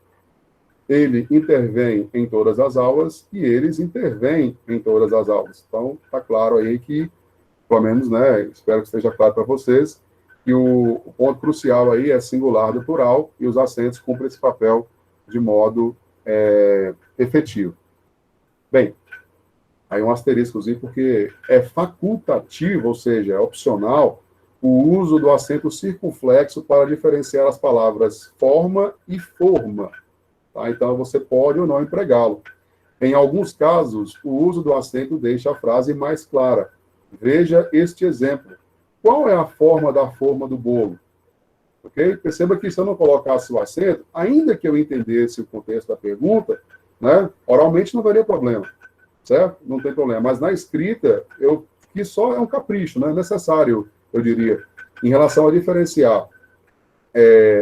Ele intervém em todas as aulas e eles intervêm em todas as aulas. Então, está claro aí que, pelo menos, né, espero que esteja claro para vocês, que o ponto crucial aí é singular do plural e os acentos cumprem esse papel de modo efetivo. Bem, aí um asteriscozinho, porque é facultativo, ou seja, é opcional, o uso do acento circunflexo para diferenciar as palavras forma e forma. Tá? Então, você pode ou não empregá-lo. Em alguns casos, o uso do acento deixa a frase mais clara. Veja este exemplo. Qual é a forma da forma do bolo? Okay? Perceba que se eu não colocasse o acento, ainda que eu entendesse o contexto da pergunta, né, oralmente não haveria problema. Certo? Não tem problema. Mas na escrita, que só é um capricho, não é necessário, eu diria, em relação a diferenciar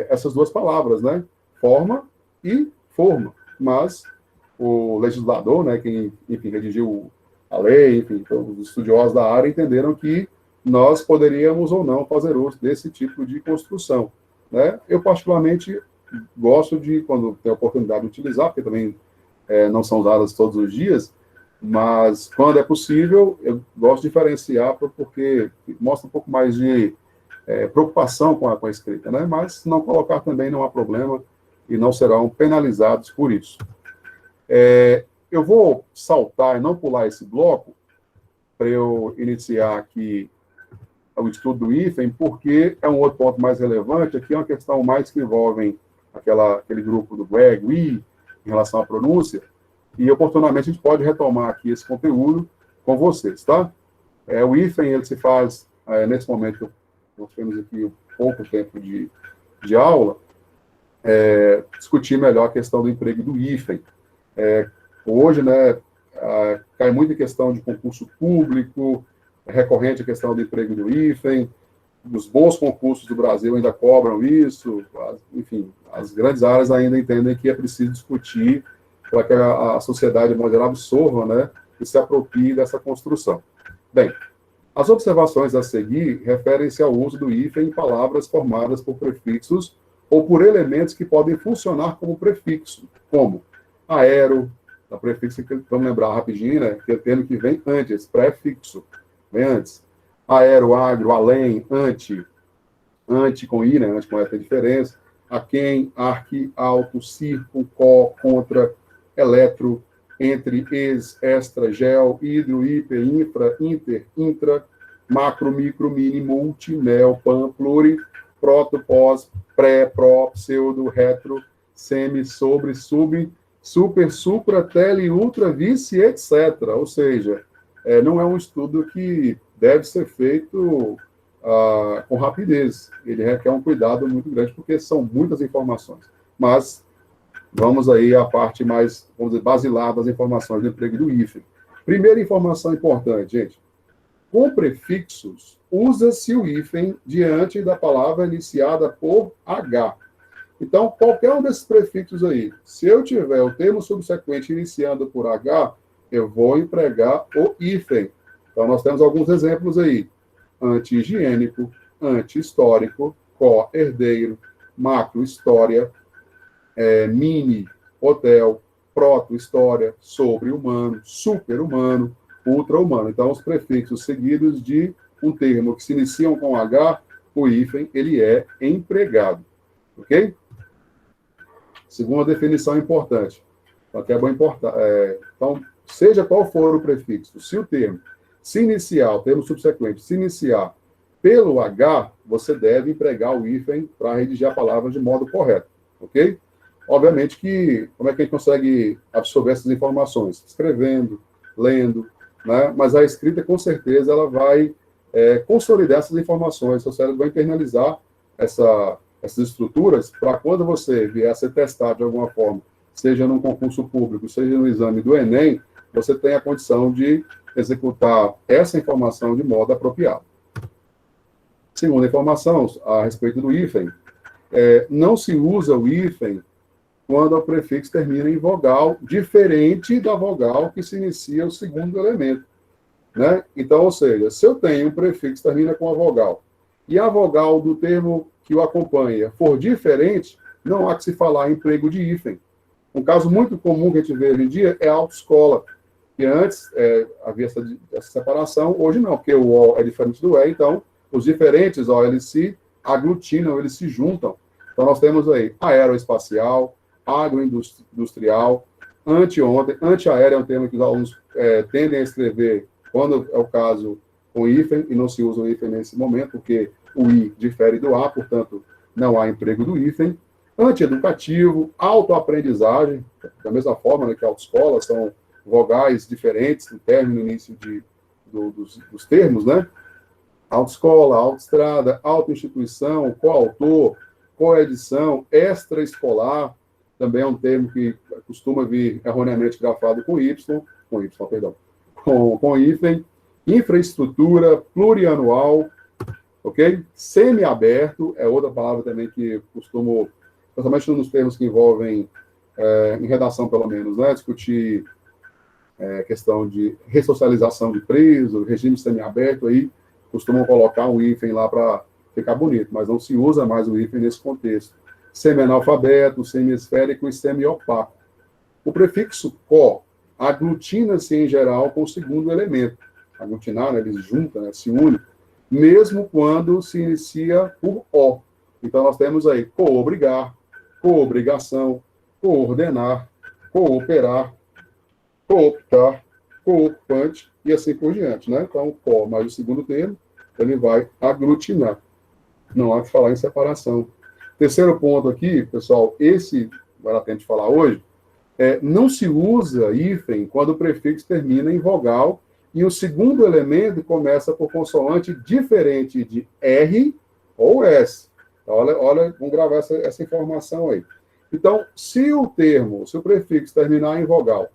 essas duas palavras, né? Forma e forma. Mas o legislador, né, quem, enfim, redigiu a lei, enfim, então, os estudiosos da área entenderam que nós poderíamos ou não fazer uso desse tipo de construção, né? Eu, particularmente, gosto de, quando tenho a oportunidade de utilizar, porque também não são usadas todos os dias, Mas, quando é possível, eu gosto de diferenciar porque mostra um pouco mais de preocupação com a escrita, né? Mas, se não colocar também, não há problema e não serão penalizados por isso. Eu vou saltar e não pular esse bloco para eu iniciar aqui o estudo do hífen, porque é um outro ponto mais relevante. Aqui é uma questão mais que envolve aquele grupo do GUE, GUI, em relação à pronúncia, e oportunamente a gente pode retomar aqui esse conteúdo com vocês, tá? O hífen, ele se faz, nesse momento, nós temos aqui pouco tempo de aula, discutir melhor a questão do emprego do hífen. Hoje, né, cai muito em questão de concurso público, recorrente a questão do emprego do hífen, os bons concursos do Brasil ainda cobram isso, enfim, as grandes áreas ainda entendem que é preciso discutir para que a sociedade, de modo geral, absorva, né, e se aproprie dessa construção. Bem, as observações a seguir referem-se ao uso do hífen em palavras formadas por prefixos ou por elementos que podem funcionar como prefixo, como aero, a prefixo que vamos lembrar rapidinho, né, que é o termo que vem antes, prefixo, vem antes. Aero, agro, além, ante com i, né, ante com essa diferença, a quem, arque, alto, circo, có, contra, eletro, entre, ex, extra, gel, hidro, hiper, infra, inter, intra, macro, micro, mini, multi, neo, pan, pluri, proto, pós, pré, pró, pseudo, retro, semi, sobre, sub, super, supra, tele, ultra, vice, etc. Ou seja, não é um estudo que deve ser feito com rapidez. Ele requer um cuidado muito grande, porque são muitas informações. Mas vamos aí à parte mais, vamos dizer, basilar das informações do emprego do hífen. Primeira informação importante, gente. Com prefixos, usa-se o hífen diante da palavra iniciada por H. Então, qualquer um desses prefixos aí, se eu tiver o termo subsequente iniciando por H, eu vou empregar o hífen. Então, nós temos alguns exemplos aí. Anti-higiênico, anti-histórico, co-herdeiro, macro-história, mini, hotel, proto-história, sobre-humano, super-humano, ultra-humano. Então, os prefixos seguidos de um termo que se iniciam com H, o hífen, ele é empregado. Ok? Segunda definição importante. Até é bom importar. Então, seja qual for o prefixo, se o termo se iniciar, o termo subsequente, se iniciar pelo H, você deve empregar o hífen para redigir a palavra de modo correto. Ok? Obviamente que, como é que a gente consegue absorver essas informações? Escrevendo, lendo, né? Mas a escrita, com certeza, ela vai consolidar essas informações, seu cérebro vai internalizar essas estruturas para quando você vier a ser testado de alguma forma, seja num concurso público, seja no exame do Enem, você tem a condição de executar essa informação de modo apropriado. Segunda informação a respeito do hífen, não se usa o hífen quando o prefixo termina em vogal, diferente da vogal que se inicia o segundo elemento. Né? Então, ou seja, se eu tenho um prefixo que termina com a vogal, e a vogal do termo que o acompanha for diferente, não há que se falar em emprego de hífen. Um caso muito comum que a gente vê hoje em dia é a autoescola, que antes havia essa separação, hoje não, porque o O é diferente do E, então os diferentes, eles se aglutinam, eles se juntam. Então nós temos aí aeroespacial, agroindustrial, anteontem, antiaéreo é um termo que os alunos tendem a escrever, quando é o caso, com hífen, e não se usa o hífen nesse momento, porque o I difere do A, portanto, não há emprego do hífen. Antieducativo, autoaprendizagem, da mesma forma, né, que a autoescola, são vogais diferentes no término e início dos termos, né? Autoescola, autoestrada, autoinstituição, coautor, coedição, extraescolar, também é um termo que costuma vir erroneamente grafado com hífen, infraestrutura, plurianual, ok? Semiaberto é outra palavra também que costumo, principalmente nos termos que envolvem, em redação pelo menos, né, discutir questão de ressocialização de preso, regime semiaberto, aí costumam colocar um hífen lá para ficar bonito, mas não se usa mais o hífen nesse contexto. Semi-analfabeto, semi-esférico e semi-opaco. O prefixo co, aglutina-se em geral com o segundo elemento. Aglutinar, né, eles juntam, né, se unem, mesmo quando se inicia por O. Então, nós temos aí coobrigar, coobrigação, coordenar, cooperar, cooptar, coopante e assim por diante, né? Então, co mais o segundo termo, ele vai aglutinar. Não há que falar em separação. Terceiro ponto aqui, pessoal, esse vai dar tempo de falar hoje, não se usa hífen quando o prefixo termina em vogal e o segundo elemento começa por consoante diferente de R ou S. Então, olha, vamos gravar essa informação aí. Então, se o prefixo terminar em vogal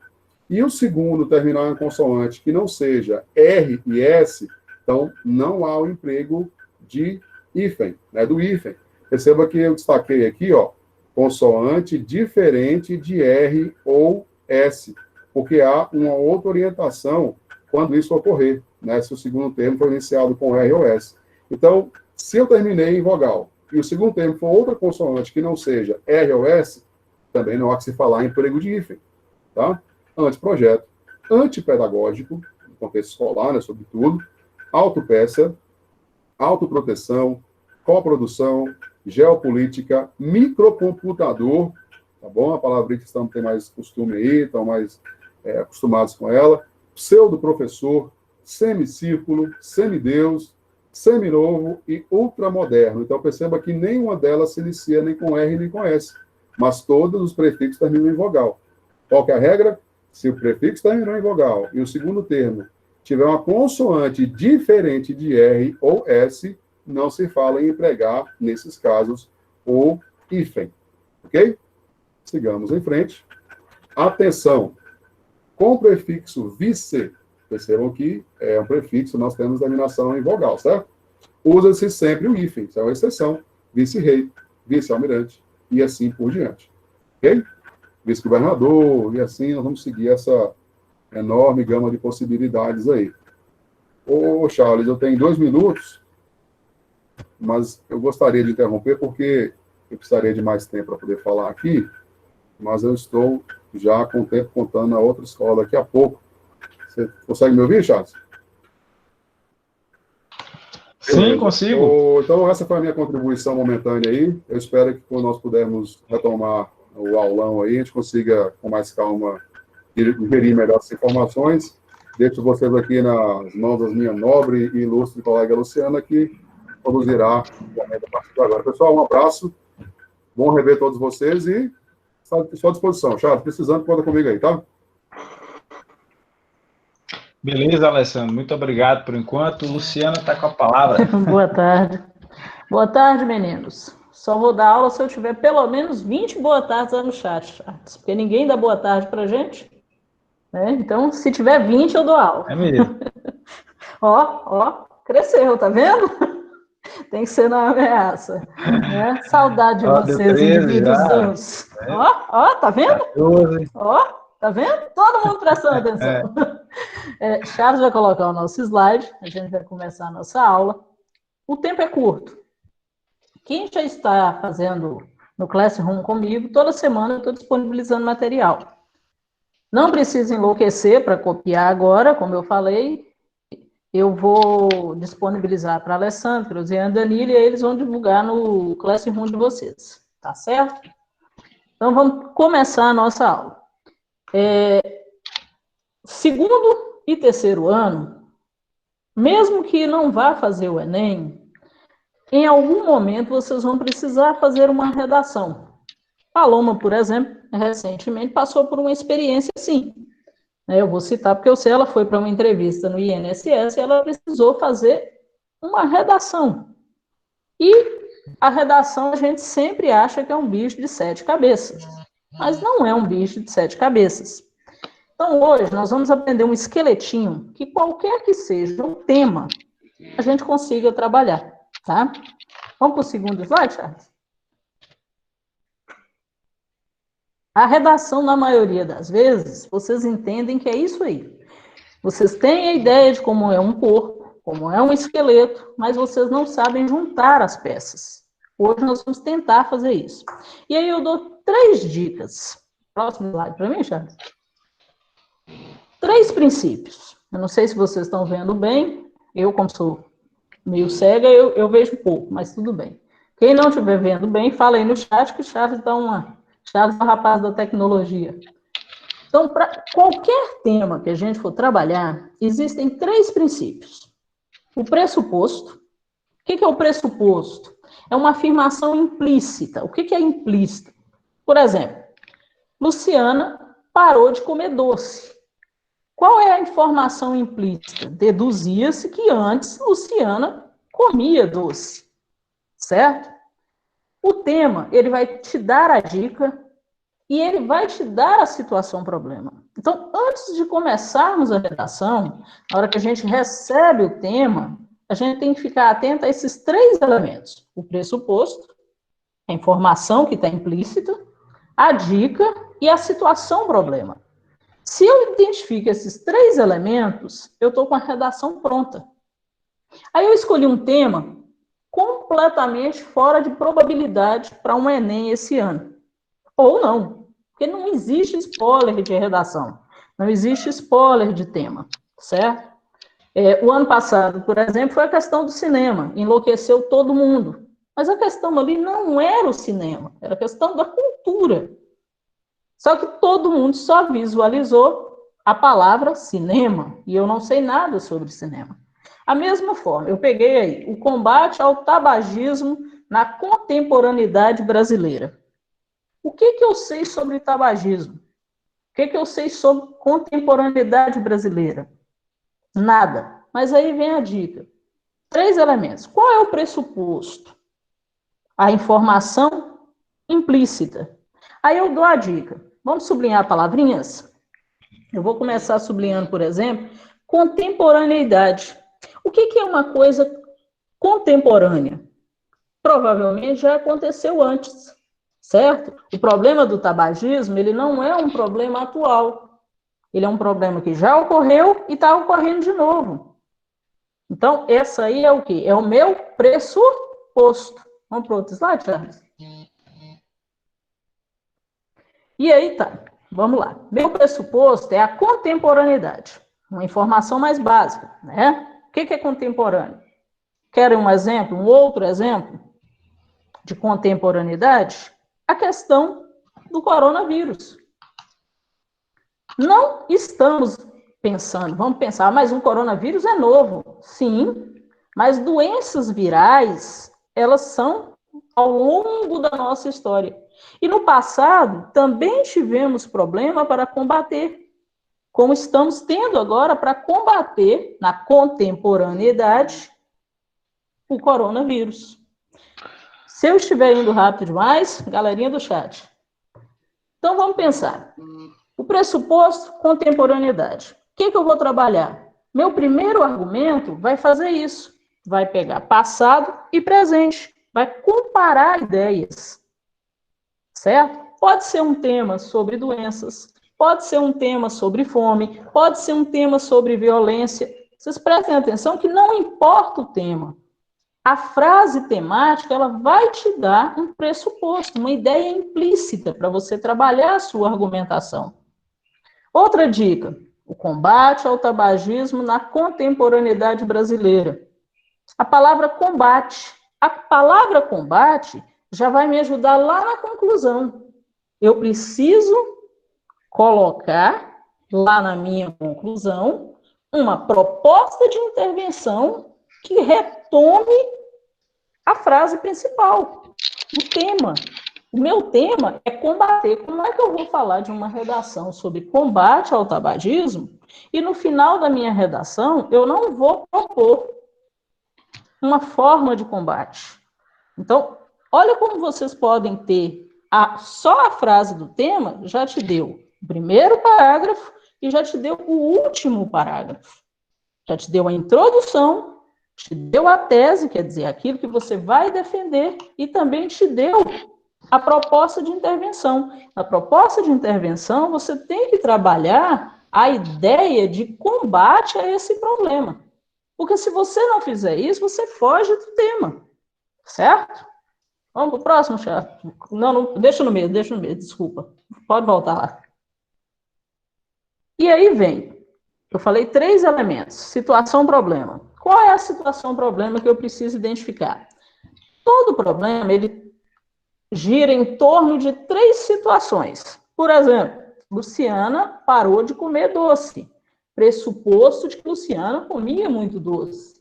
e o segundo terminar em consoante que não seja R e S, então não há o emprego de hífen, né, do hífen. Perceba que eu destaquei aqui, ó, consoante diferente de R ou S, porque há uma outra orientação quando isso ocorrer, né, se o segundo termo for iniciado com R ou S. Então, se eu terminei em vogal e o segundo termo for outra consoante que não seja R ou S, também não há que se falar em emprego de hífen, tá? Anteprojeto, antipedagógico, no contexto escolar, né, sobretudo, autopeça, autoproteção, coprodução, geopolítica, microcomputador, tá bom? A palavra que estamos tem mais costume aí, estão mais acostumados com ela, pseudo-professor, semicírculo, semideus, seminovo e ultramoderno. Então, perceba que nenhuma delas se inicia nem com R nem com S, mas todos os prefixos terminam em vogal. Qual que é a regra? Se o prefixo terminou em vogal e o segundo termo tiver uma consoante diferente de R ou S, não se fala em empregar, nesses casos, o hífen. Ok? Sigamos em frente. Atenção! Com o prefixo vice, percebam que é um prefixo, nós temos terminação em vogal, certo? Usa-se sempre o hífen, isso é uma exceção. Vice-rei, vice-almirante e assim por diante. Ok? Vice-governador, e assim nós vamos seguir essa enorme gama de possibilidades aí. Ô, Charles, eu tenho 2 minutos, mas eu gostaria de interromper porque eu precisaria de mais tempo para poder falar aqui, mas eu estou já com o tempo contando a outra escola daqui a pouco. Você consegue me ouvir, Charles? Sim, consigo. Então, essa foi a minha contribuição momentânea aí. Eu espero que quando nós pudermos retomar o aulão aí, a gente consiga, com mais calma, gerir melhor as informações. Deixo vocês aqui nas mãos da minha nobre e ilustre colega Luciana, que conduzirá o momento a partir de agora. Pessoal, um abraço. Bom rever todos vocês e estou à disposição. Charles, precisando, conta comigo aí, tá? Beleza, Alessandro. Muito obrigado por enquanto. Luciana está com a palavra. Boa tarde. Boa tarde, meninos. Só vou dar aula se eu tiver pelo menos 20 boa tardes lá no chat, porque ninguém dá boa tarde pra gente. Né? Então, se tiver 20, eu dou aula. É mesmo. Ó, cresceu, tá vendo? Tem que ser na ameaça. Né? Saudade de vocês, indivíduos. Ó, tá vendo? 14. Ó, tá vendo? Todo mundo prestando atenção. Charles vai colocar o nosso slide, a gente vai começar a nossa aula. O tempo é curto. Quem já está fazendo no Classroom comigo, toda semana eu estou disponibilizando material. Não precisa enlouquecer para copiar agora, como eu falei. Eu vou disponibilizar para a Alessandra, Luciana, Danilo, e eles vão divulgar no Classroom de vocês. Tá certo? Então, vamos começar a nossa aula. Segundo e terceiro ano, mesmo que não vá fazer o Enem, em algum momento vocês vão precisar fazer uma redação. Paloma, por exemplo, recentemente passou por uma experiência assim. Eu vou citar porque eu sei, ela foi para uma entrevista no INSS e ela precisou fazer uma redação. E a redação a gente sempre acha que é um bicho de 7 cabeças, mas não é um bicho de 7 cabeças. Então, hoje, nós vamos aprender um esqueletinho que, qualquer que seja o tema, a gente consiga trabalhar, tá? Vamos para o segundo slide, Charles? A redação, na maioria das vezes, vocês entendem que é isso aí. Vocês têm a ideia de como é um corpo, como é um esqueleto, mas vocês não sabem juntar as peças. Hoje nós vamos tentar fazer isso. E aí eu dou 3 dicas. Próximo slide para mim, Charles. 3 princípios. Eu não sei se vocês estão vendo bem, eu, como sou meio cega, eu vejo pouco, mas tudo bem. Quem não estiver vendo bem, fala aí no chat, que o Chaves dá uma... Chaves é o rapaz da tecnologia. Então, para qualquer tema que a gente for trabalhar, existem 3 princípios. O pressuposto. O que é o pressuposto? É uma afirmação implícita. O que é implícita? Por exemplo, Luciana parou de comer doce. Qual é a informação implícita? Deduzia-se que antes Luciana comia doce, certo? O tema, ele vai te dar a dica e ele vai te dar a situação problema. Então, antes de começarmos a redação, na hora que a gente recebe o tema, a gente tem que ficar atento a esses 3 elementos. O pressuposto, a informação que está implícita, a dica e a situação problema. Se eu identifico esses 3 elementos, eu estou com a redação pronta. Aí eu escolhi um tema completamente fora de probabilidade para um Enem esse ano. Ou não, porque não existe spoiler de redação, não existe spoiler de tema, certo? O ano passado, por exemplo, foi a questão do cinema, enlouqueceu todo mundo. Mas a questão ali não era o cinema, era a questão da cultura. Só que todo mundo só visualizou a palavra cinema, e eu não sei nada sobre cinema. A mesma forma, eu peguei aí o combate ao tabagismo na contemporaneidade brasileira. O que eu sei sobre tabagismo? O que eu sei sobre contemporaneidade brasileira? Nada. Mas aí vem a dica. 3 elementos. Qual é o pressuposto? A informação implícita. Aí eu dou a dica. Vamos sublinhar palavrinhas? Eu vou começar sublinhando, por exemplo, contemporaneidade. O que é uma coisa contemporânea? Provavelmente já aconteceu antes, certo? O problema do tabagismo, ele não é um problema atual. Ele é um problema que já ocorreu e está ocorrendo de novo. Então, essa aí é o quê? É o meu pressuposto. Vamos para o outro slide, Charles? E aí tá, vamos lá. Meu pressuposto é a contemporaneidade. Uma informação mais básica, né? O que é contemporâneo? Querem um exemplo, um outro exemplo de contemporaneidade? A questão do coronavírus. Não estamos pensando, vamos pensar, mas um coronavírus é novo. Sim, mas doenças virais, elas são ao longo da nossa história. E no passado, também tivemos problema para combater, como estamos tendo agora para combater, na contemporaneidade, o coronavírus. Se eu estiver indo rápido demais, galerinha do chat. Então, vamos pensar. O pressuposto, contemporaneidade. O que eu vou trabalhar? Meu primeiro argumento vai fazer isso. Vai pegar passado e presente. Vai comparar ideias. Certo? Pode ser um tema sobre doenças, pode ser um tema sobre fome, pode ser um tema sobre violência. Vocês prestem atenção que não importa o tema. A frase temática, ela vai te dar um pressuposto, uma ideia implícita para você trabalhar a sua argumentação. Outra dica, o combate ao tabagismo na contemporaneidade brasileira. A palavra combate. A palavra combate já vai me ajudar lá na conclusão. Eu preciso colocar lá na minha conclusão uma proposta de intervenção que retome a frase principal, o tema. O meu tema é combater. Como é que eu vou falar de uma redação sobre combate ao tabagismo e no final da minha redação eu não vou propor uma forma de combate? Então, olha como vocês podem ter só a frase do tema já te deu o primeiro parágrafo e já te deu o último parágrafo. Já te deu a introdução, te deu a tese, quer dizer, aquilo que você vai defender, e também te deu a proposta de intervenção. Na proposta de intervenção, você tem que trabalhar a ideia de combate a esse problema. Porque se você não fizer isso, você foge do tema. Certo? Vamos para o próximo, chefe? Não, deixa no meio, desculpa. Pode voltar lá. E aí vem, eu falei 3 elementos, situação, problema. Qual é a situação, problema que eu preciso identificar? Todo problema, ele gira em torno de 3 situações. Por exemplo, Luciana parou de comer doce. Pressuposto de que Luciana comia muito doce.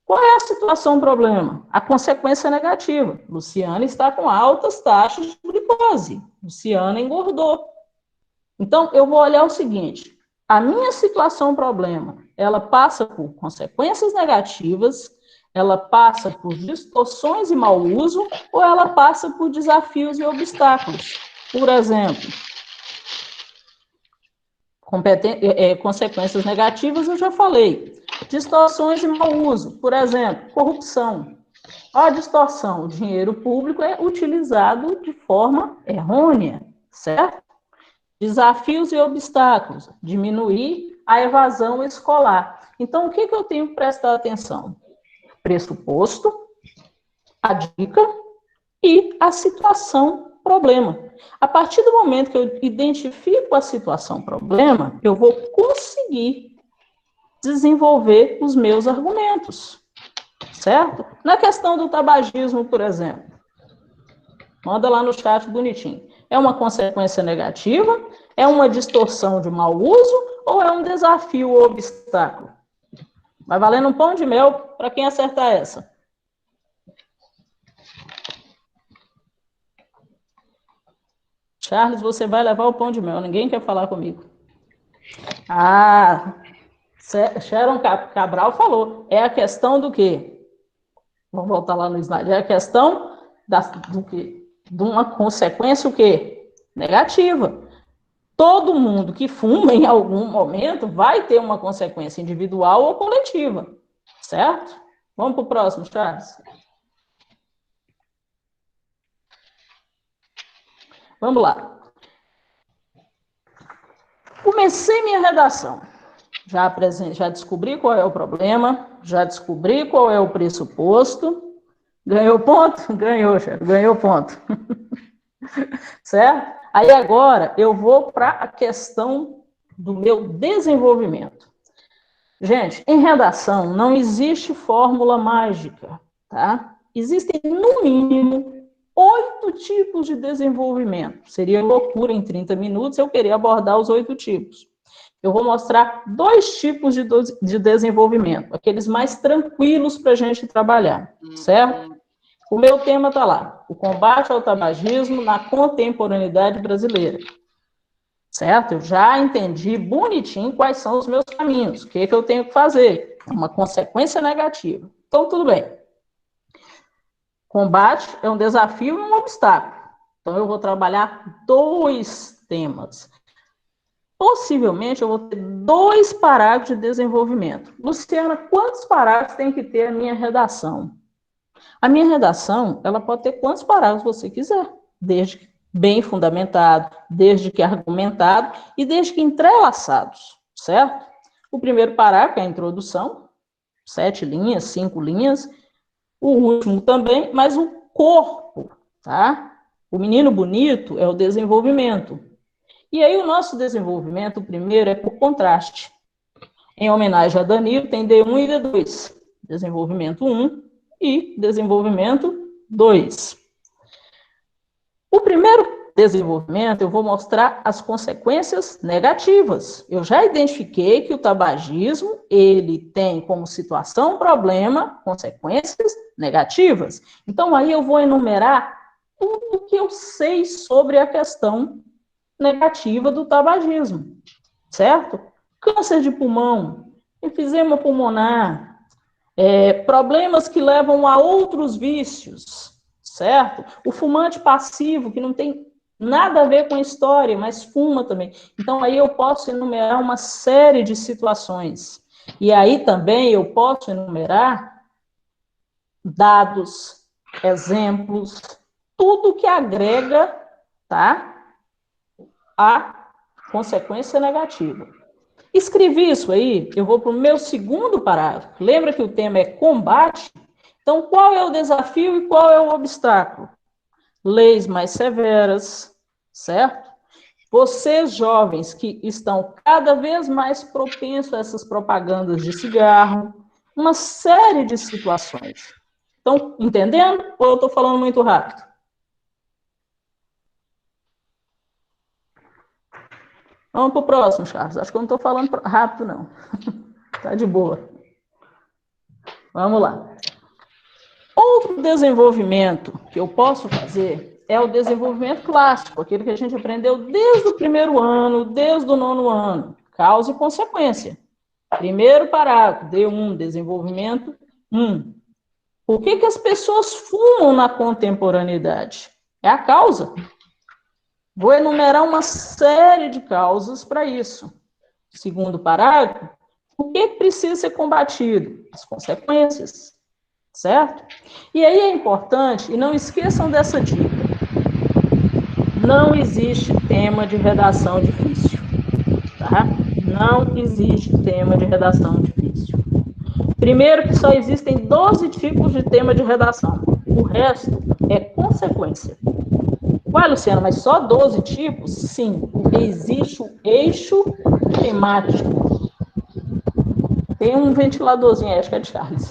Qual é a situação, problema? A consequência negativa. Luciana está com altas taxas de glicose. Luciana engordou. Então, eu vou olhar o seguinte, a minha situação, problema, ela passa por consequências negativas, ela passa por distorções e mau uso, ou ela passa por desafios e obstáculos. Por exemplo, consequências negativas eu já falei. Distorções e mau uso. Por exemplo, corrupção. A distorção, o dinheiro público é utilizado de forma errônea, certo? Desafios e obstáculos. Diminuir a evasão escolar. Então, o que eu tenho que prestar atenção? Pressuposto, a dica e a situação problema. A partir do momento que eu identifico a situação problema, eu vou conseguir desenvolver os meus argumentos, certo? Na questão do tabagismo, por exemplo, manda lá no chat bonitinho. É uma consequência negativa? É uma distorção de mau uso? Ou é um desafio ou obstáculo? Vai valendo um pão de mel para quem acertar essa. Charles, você vai levar o pão de mel. Ninguém quer falar comigo. Ah, Sharon Cabral falou. É a questão do quê? Vamos voltar lá no slide. É a questão do quê? De uma consequência o quê? Negativa. Todo mundo que fuma em algum momento vai ter uma consequência individual ou coletiva. Certo? Vamos para o próximo, Charles. Vamos lá. Comecei minha redação. Já descobri qual é o problema, já descobri qual é o pressuposto. Ganhou ponto? Ganhou, chefe, ganhou ponto. Certo? Aí agora eu vou para a questão do meu desenvolvimento. Gente, em redação não existe fórmula mágica, tá? Existem, no mínimo, 8 tipos de desenvolvimento. Seria loucura em 30 minutos eu querer abordar os 8 tipos. Eu vou mostrar 2 tipos de desenvolvimento, aqueles mais tranquilos para a gente trabalhar, certo? O meu tema está lá, o combate ao tabagismo na contemporaneidade brasileira, certo? Eu já entendi bonitinho quais são os meus caminhos, o que eu tenho que fazer, uma consequência negativa. Então, tudo bem. Combate é um desafio e um obstáculo. Então, eu vou trabalhar 2 temas. Possivelmente, eu vou ter 2 parágrafos de desenvolvimento. Luciana, quantos parágrafos tem que ter a minha redação? A minha redação, ela pode ter quantos parágrafos você quiser, desde que bem fundamentado, desde que argumentado e desde que entrelaçados, certo? O primeiro parágrafo é a introdução, 7 linhas, 5 linhas. O último também, mas o corpo, tá? O menino bonito é o desenvolvimento. E aí o nosso desenvolvimento, o primeiro, é por contraste. Em homenagem a Danilo, tem D1 e D2. Desenvolvimento 1 e desenvolvimento 2. O primeiro desenvolvimento, eu vou mostrar as consequências negativas. Eu já identifiquei que o tabagismo, ele tem como situação, problema, consequências negativas. Então, aí eu vou enumerar tudo o que eu sei sobre a questão negativa do tabagismo, certo? Câncer de pulmão, enfisema pulmonar, problemas que levam a outros vícios, certo? O fumante passivo, que não tem nada a ver com a história, mas fuma também. Então, aí eu posso enumerar uma série de situações. E aí também eu posso enumerar dados, exemplos, tudo que agrega, tá? A consequência negativa. Escrevi isso aí, eu vou para o meu segundo parágrafo. Lembra que o tema é combate? Então, qual é o desafio e qual é o obstáculo? Leis mais severas, certo? Vocês, jovens, que estão cada vez mais propensos a essas propagandas de cigarro, uma série de situações. Estão entendendo? Ou eu estou falando muito rápido? Vamos para o próximo, Charles. Acho que eu não estou falando rápido, não. Tá de boa. Vamos lá. Outro desenvolvimento que eu posso fazer é o desenvolvimento clássico, aquele que a gente aprendeu desde o primeiro ano, desde o nono ano. Causa e consequência. Primeiro parágrafo, D1, desenvolvimento 1. Por que as pessoas fumam na contemporaneidade? É a causa. Vou enumerar uma série de causas para isso. Segundo parágrafo, o que precisa ser combatido? As consequências, certo? E aí é importante, e não esqueçam dessa dica, não existe tema de redação difícil, tá? Não existe tema de redação difícil. Primeiro que só existem 12 tipos de tema de redação, o resto é consequência. Ué, Luciana, mas só 12 tipos? Sim, porque existe o eixo temático. Tem um ventiladorzinho aí, acho que é de Charles.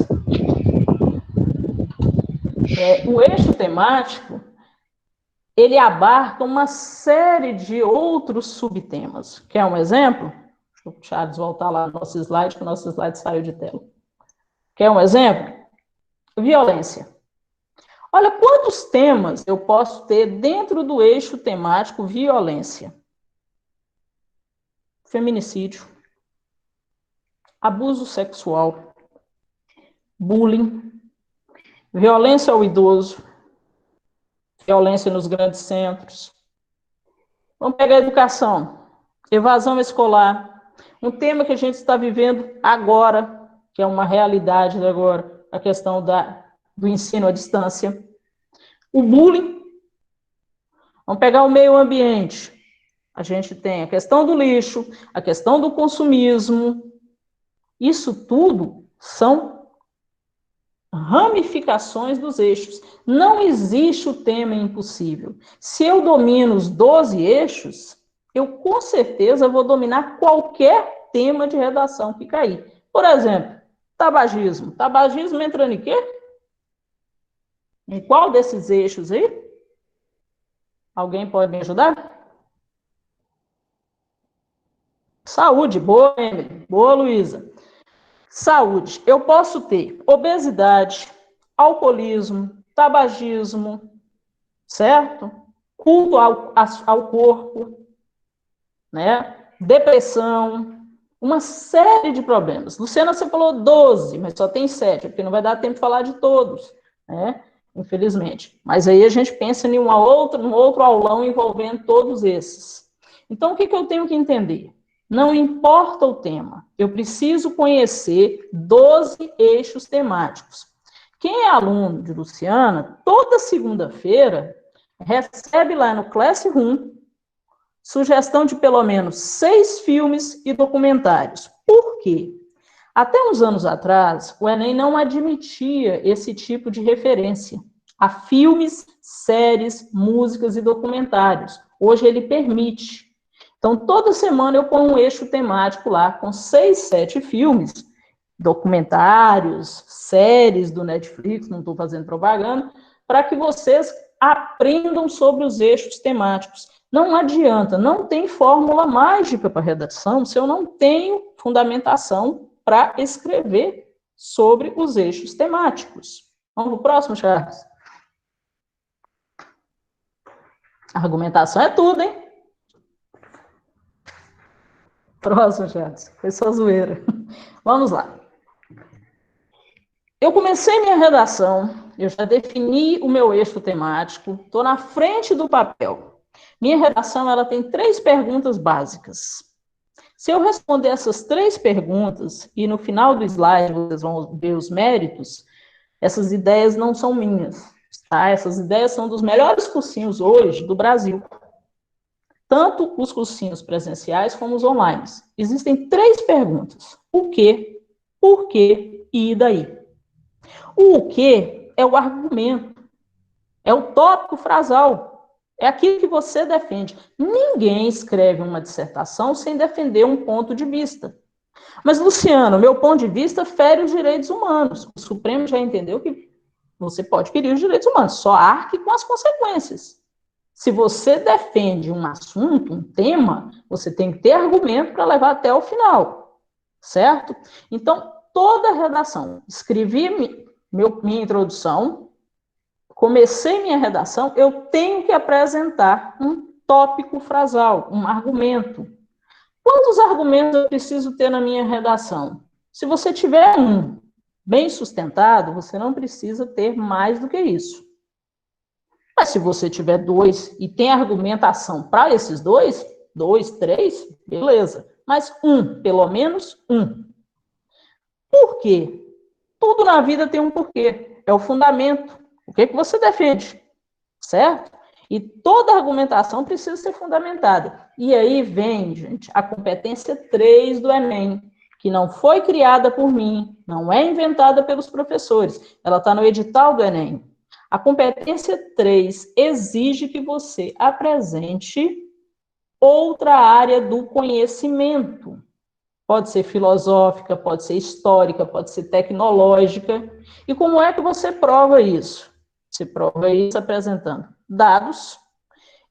O eixo temático, ele abarca uma série de outros subtemas. Quer um exemplo? Deixa o Charles voltar lá no nosso slide, que o nosso slide saiu de tela. Quer um exemplo? Violência. Olha quantos temas eu posso ter dentro do eixo temático violência. Feminicídio, abuso sexual, bullying, violência ao idoso, violência nos grandes centros. Vamos pegar a educação, evasão escolar, um tema que a gente está vivendo agora, que é uma realidade agora, a questão do ensino à distância. O bullying. Vamos pegar o meio ambiente. A gente tem a questão do lixo, a questão do consumismo. Isso tudo são ramificações dos eixos. Não existe o tema impossível. Se eu domino os 12 eixos, eu com certeza vou dominar qualquer tema de redação que cair. Por exemplo, tabagismo. Tabagismo entra em quê? Em qual desses eixos aí? Alguém pode me ajudar? Saúde. Boa, Emily. Boa, Luísa. Saúde. Eu posso ter obesidade, alcoolismo, tabagismo, certo? Culto ao corpo, né? Depressão, uma série de problemas. Luciana, você falou 12, mas só tem 7, porque não vai dar tempo de falar de todos, né? Infelizmente. Mas aí a gente pensa em num outro aulão envolvendo todos esses. Então, o que eu tenho que entender? Não importa o tema, eu preciso conhecer 12 eixos temáticos. Quem é aluno de Luciana, toda segunda-feira, recebe lá no Classroom sugestão de pelo menos 6 filmes e documentários. Por quê? Até uns anos atrás, o Enem não admitia esse tipo de referência a filmes, séries, músicas e documentários. Hoje ele permite. Então, toda semana eu ponho um eixo temático lá com 6, 7 filmes, documentários, séries do Netflix, não estou fazendo propaganda, para que vocês aprendam sobre os eixos temáticos. Não adianta, não tem fórmula mágica para redação se eu não tenho fundamentação para escrever sobre os eixos temáticos. Vamos para o próximo, Charles? Argumentação é tudo, hein? Próximo, Charles. Foi só zoeira. Vamos lá. Eu comecei minha redação, eu já defini o meu eixo temático, estou na frente do papel. Minha redação ela tem 3 perguntas básicas. Se eu responder essas 3 perguntas, e no final do slide vocês vão ver os méritos, essas ideias não são minhas, tá? Essas ideias são dos melhores cursinhos hoje do Brasil. Tanto os cursinhos presenciais como os online. Existem 3 perguntas. O quê? Por quê? E daí? O quê é o argumento. É o tópico frasal. É aquilo que você defende. Ninguém escreve uma dissertação sem defender um ponto de vista. Mas, Luciano, meu ponto de vista fere os direitos humanos. O Supremo já entendeu que você pode ferir os direitos humanos, só arque com as consequências. Se você defende um assunto, um tema, você tem que ter argumento para levar até o final, certo? Então, toda redação, escrevi minha introdução, comecei minha redação, eu tenho que apresentar um tópico frasal, um argumento. Quantos argumentos eu preciso ter na minha redação? Se você tiver um bem sustentado, você não precisa ter mais do que isso. Mas se você tiver 2 e tem argumentação para esses 2, 3, beleza. Mas pelo menos um. Por quê? Tudo na vida tem um porquê. É o fundamento. O que você defende? Certo? E toda argumentação precisa ser fundamentada. E aí vem, gente, a competência 3 do Enem, que não foi criada por mim, não é inventada pelos professores. Ela está no edital do Enem. A competência 3 exige que você apresente outra área do conhecimento. Pode ser filosófica, pode ser histórica, pode ser tecnológica. E como é que você prova isso? Você prova isso apresentando dados,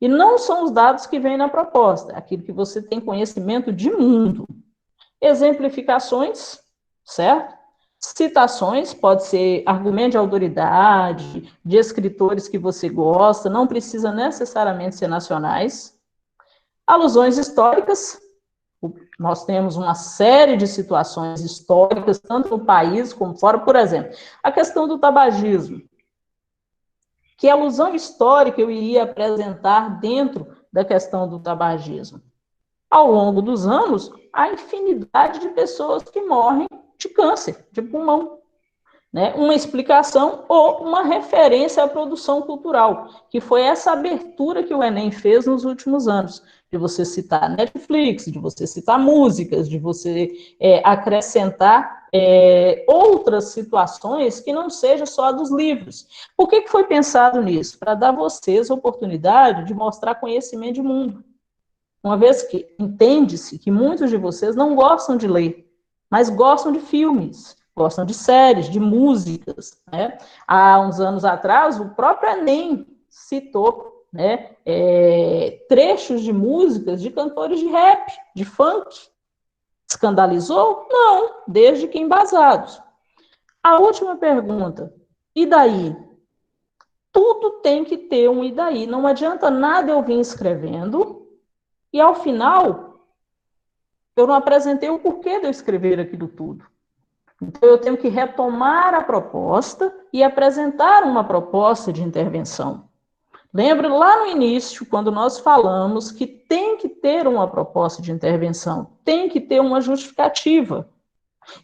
e não são os dados que vêm na proposta, é aquilo que você tem conhecimento de mundo. Exemplificações, certo? Citações, pode ser argumento de autoridade, de escritores que você gosta, não precisa necessariamente ser nacionais. Alusões históricas, nós temos uma série de situações históricas, tanto no país como fora. Por exemplo, a questão do tabagismo. Que alusão histórica eu iria apresentar dentro da questão do tabagismo? Ao longo dos anos, há infinidade de pessoas que morrem de câncer de pulmão. Né? Uma explicação ou uma referência à produção cultural, que foi essa abertura que o Enem fez nos últimos anos, de você citar Netflix, de você citar músicas, de você acrescentar outras situações que não seja só a dos livros. Por que foi pensado nisso? Para dar a vocês a oportunidade de mostrar conhecimento de mundo. Uma vez que entende-se que muitos de vocês não gostam de ler, mas gostam de filmes, gostam de séries, de músicas. Né? Há uns anos atrás, o próprio Enem citou, né, trechos de músicas de cantores de rap, de funk. Escandalizou? Não, desde que embasados. A última pergunta, e daí? Tudo tem que ter um e daí. Não adianta nada eu vir escrevendo e, ao final, eu não apresentei o porquê de eu escrever aquilo tudo. Então, eu tenho que retomar a proposta e apresentar uma proposta de intervenção. Lembra lá no início, quando nós falamos que tem que ter uma proposta de intervenção, tem que ter uma justificativa.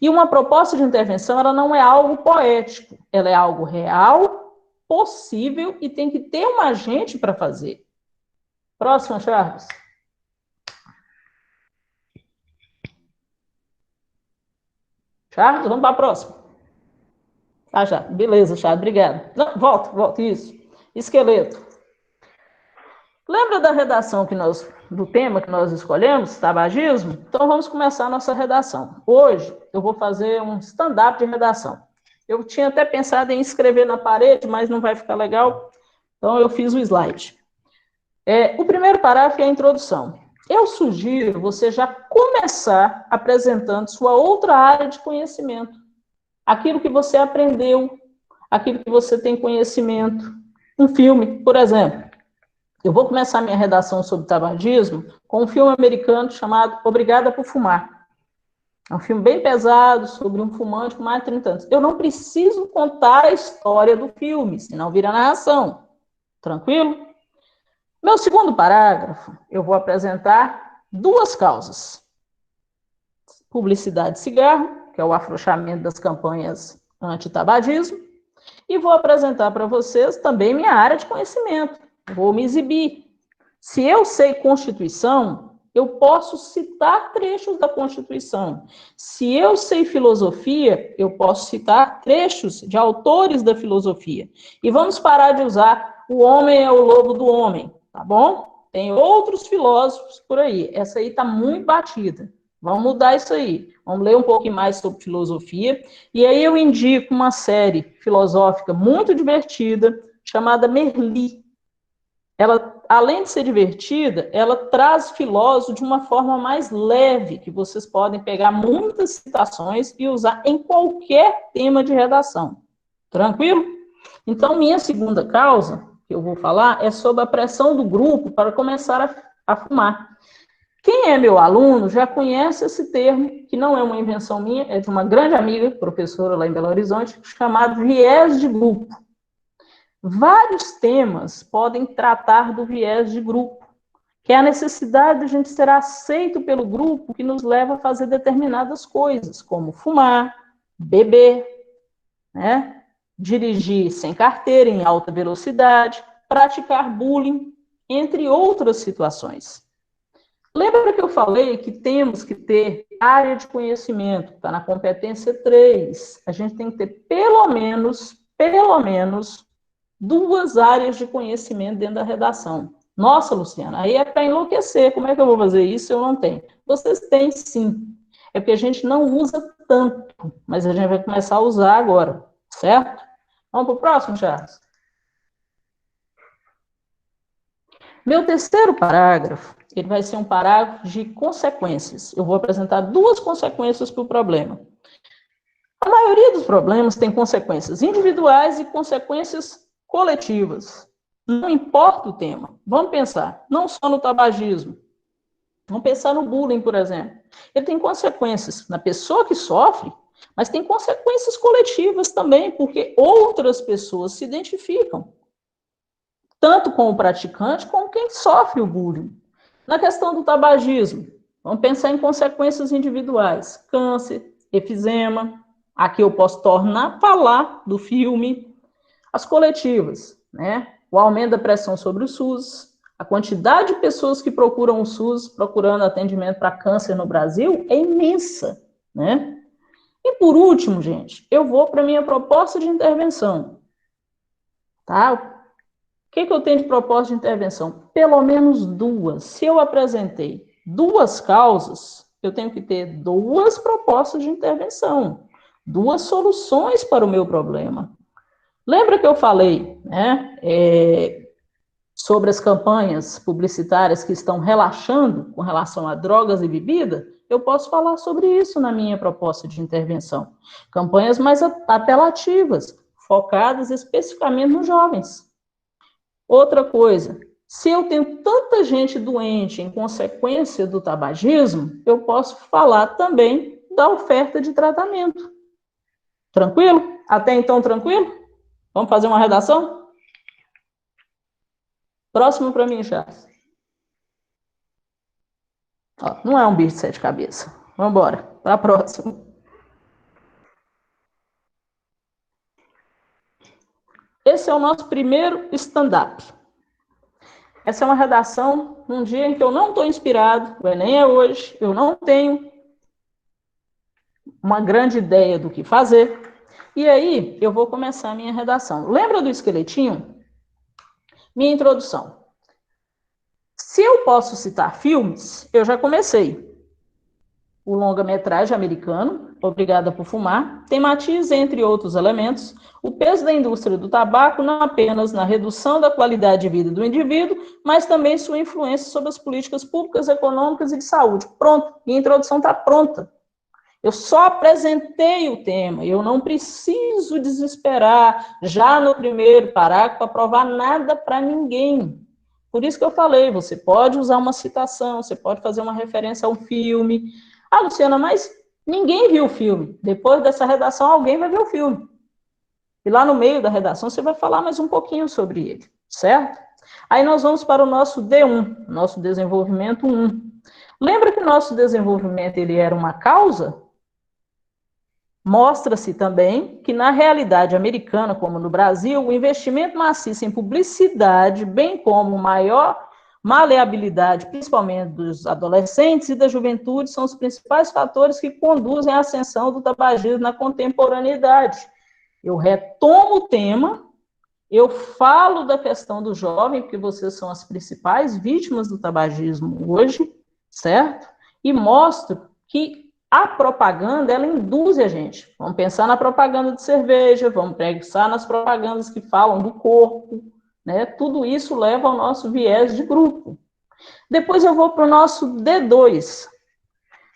E uma proposta de intervenção, ela não é algo poético, ela é algo real, possível e tem que ter um agente para fazer. Próxima, Charles. Charles, vamos para a próxima. Ah, já. Beleza, Charles, obrigado. Não, volta, isso. Esqueleto. Lembra da redação do tema que nós escolhemos, tabagismo? Então vamos começar a nossa redação. Hoje eu vou fazer um stand-up de redação. Eu tinha até pensado em escrever na parede, mas não vai ficar legal, então eu fiz o slide. O primeiro parágrafo é a introdução. Eu sugiro você já começar apresentando sua outra área de conhecimento. Aquilo que você aprendeu, aquilo que você tem conhecimento. Um filme, por exemplo. Eu vou começar minha redação sobre tabagismo com um filme americano chamado Obrigada por Fumar. É um filme bem pesado sobre um fumante com mais de 30 anos. Eu não preciso contar a história do filme, senão vira narração. Tranquilo? Meu segundo parágrafo, eu vou apresentar 2 causas. Publicidade de cigarro, que é o afrouxamento das campanhas anti-tabagismo, e vou apresentar para vocês também minha área de conhecimento. Vou me exibir. Se eu sei Constituição, eu posso citar trechos da Constituição. Se eu sei filosofia, eu posso citar trechos de autores da filosofia. E vamos parar de usar o homem é o lobo do homem. tá bom? Tem outros filósofos por aí. Essa aí está muito batida. Vamos mudar isso aí. Vamos ler um pouquinho mais sobre filosofia. E aí eu indico uma série filosófica muito divertida, chamada Merli. Ela, além de ser divertida, ela traz filósofos de uma forma mais leve, que vocês podem pegar muitas citações e usar em qualquer tema de redação. Tranquilo? Então, minha segunda causa, que eu vou falar, é sobre a pressão do grupo para começar a fumar. Quem é meu aluno já conhece esse termo, que não é uma invenção minha, é de uma grande amiga, professora lá em Belo Horizonte, chamado viés de grupo. Vários temas podem tratar do viés de grupo, que é a necessidade de a gente ser aceito pelo grupo que nos leva a fazer determinadas coisas, como fumar, beber, né? Dirigir sem carteira em alta velocidade, praticar bullying, entre outras situações. Lembra que eu falei que temos que ter área de conhecimento, está na competência 3. A gente tem que ter pelo menos 2 áreas de conhecimento dentro da redação. Nossa, Luciana, aí é para enlouquecer. Como é que eu vou fazer isso se eu não tenho? Vocês têm sim. É porque a gente não usa tanto, mas a gente vai começar a usar agora, certo? Vamos para o próximo, Charles. Meu terceiro parágrafo, ele vai ser um parágrafo de consequências. Eu vou apresentar 2 consequências para o problema. A maioria dos problemas tem consequências individuais e consequências coletivas. Não importa o tema. Vamos pensar, não só no tabagismo. Vamos pensar no bullying, por exemplo. Ele tem consequências na pessoa que sofre, mas tem consequências coletivas também, porque outras pessoas se identificam, tanto com o praticante como quem sofre o bullying. Na questão do tabagismo, vamos pensar em consequências individuais. Câncer, efizema, aqui eu posso falar do filme. As coletivas, né? O aumento da pressão sobre o SUS, a quantidade de pessoas que procuram o SUS, procurando atendimento para câncer no Brasil, é imensa, né? E por último, gente, eu vou para a minha proposta de intervenção, tá? O que eu tenho de proposta de intervenção? Pelo menos 2. Se eu apresentei 2 causas, eu tenho que ter 2 propostas de intervenção, 2 soluções para o meu problema. Lembra que eu falei, né, sobre as campanhas publicitárias que estão relaxando com relação a drogas e bebida? Eu posso falar sobre isso na minha proposta de intervenção. Campanhas mais apelativas, focadas especificamente nos jovens. Outra coisa, se eu tenho tanta gente doente em consequência do tabagismo, eu posso falar também da oferta de tratamento. Tranquilo? Até então, tranquilo? Vamos fazer uma redação? Próximo para mim, Charles. Ó, não é um bicho de 7 cabeças. Vamos embora. Para a próxima. Esse é o nosso primeiro stand-up. Essa é uma redação num dia em que eu não estou inspirado, o Enem é hoje, eu não tenho uma grande ideia do que fazer. E aí, eu vou começar a minha redação. Lembra do esqueletinho? Minha introdução. Se eu posso citar filmes, eu já comecei. O longa-metragem americano, Obrigada por Fumar, tematiza, entre outros elementos, o peso da indústria do tabaco não apenas na redução da qualidade de vida do indivíduo, mas também sua influência sobre as políticas públicas, econômicas e de saúde. Pronto, minha introdução está pronta. Eu só apresentei o tema, eu não preciso desesperar já no primeiro parágrafo para provar nada para ninguém. Por isso que eu falei, você pode usar uma citação, você pode fazer uma referência a um filme. Ah, Luciana, mas ninguém viu o filme. Depois dessa redação, alguém vai ver o filme. E lá no meio da redação, você vai falar mais um pouquinho sobre ele, certo? Aí nós vamos para o nosso D1, nosso desenvolvimento 1. Lembra que o nosso desenvolvimento ele era uma causa? Mostra-se também que, na realidade americana, como no Brasil, o investimento maciço em publicidade, bem como maior maleabilidade, principalmente dos adolescentes e da juventude, são os principais fatores que conduzem à ascensão do tabagismo na contemporaneidade. Eu retomo o tema Eu falo da questão do jovem, porque vocês são as principais vítimas do tabagismo hoje, certo? E mostro que a propaganda, ela induz a gente. Vamos pensar na propaganda de cerveja, vamos pensar nas propagandas que falam do corpo, né? Tudo isso leva ao nosso viés de grupo. Depois eu vou para o nosso D2.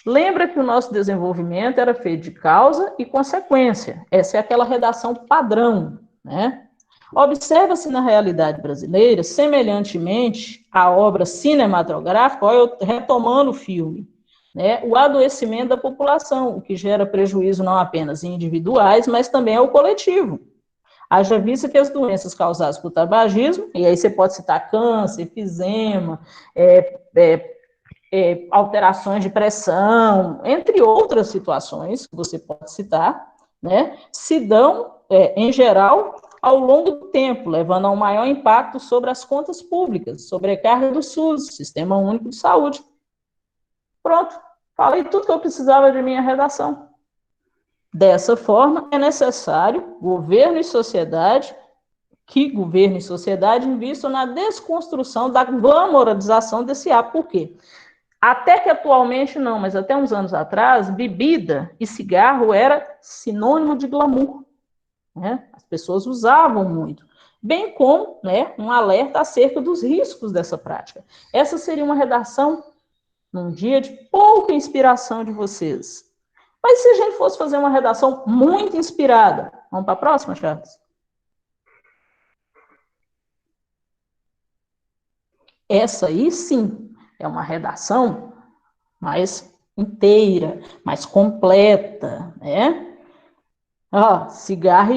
Lembra que o nosso desenvolvimento era feito de causa e consequência. Essa é aquela redação padrão, né? Observa-se na realidade brasileira, semelhantemente à obra cinematográfica, olha eu retomando o filme, né, o adoecimento da população, o que gera prejuízo não apenas individuais, mas também ao coletivo. Haja vista que as doenças causadas por tabagismo, e aí você pode citar câncer, enfisema, alterações de pressão, entre outras situações que você pode citar, né, se dão, em geral, ao longo do tempo, levando a um maior impacto sobre as contas públicas, sobrecarga do SUS, Sistema Único de Saúde. Pronto, falei tudo que eu precisava de minha redação. Dessa forma, é necessário governo e sociedade invistam na desconstrução da glamorização desse hábito. Por quê? Até que atualmente não, mas até uns anos atrás, bebida e cigarro era sinônimo de glamour, né? As pessoas usavam muito, bem como, né, um alerta acerca dos riscos dessa prática. Essa seria uma redação num dia de pouca inspiração de vocês. Mas se a gente fosse fazer uma redação muito inspirada, vamos para a próxima, Charles? Essa aí, sim, é uma redação mais inteira, mais completa, né? Cigarro,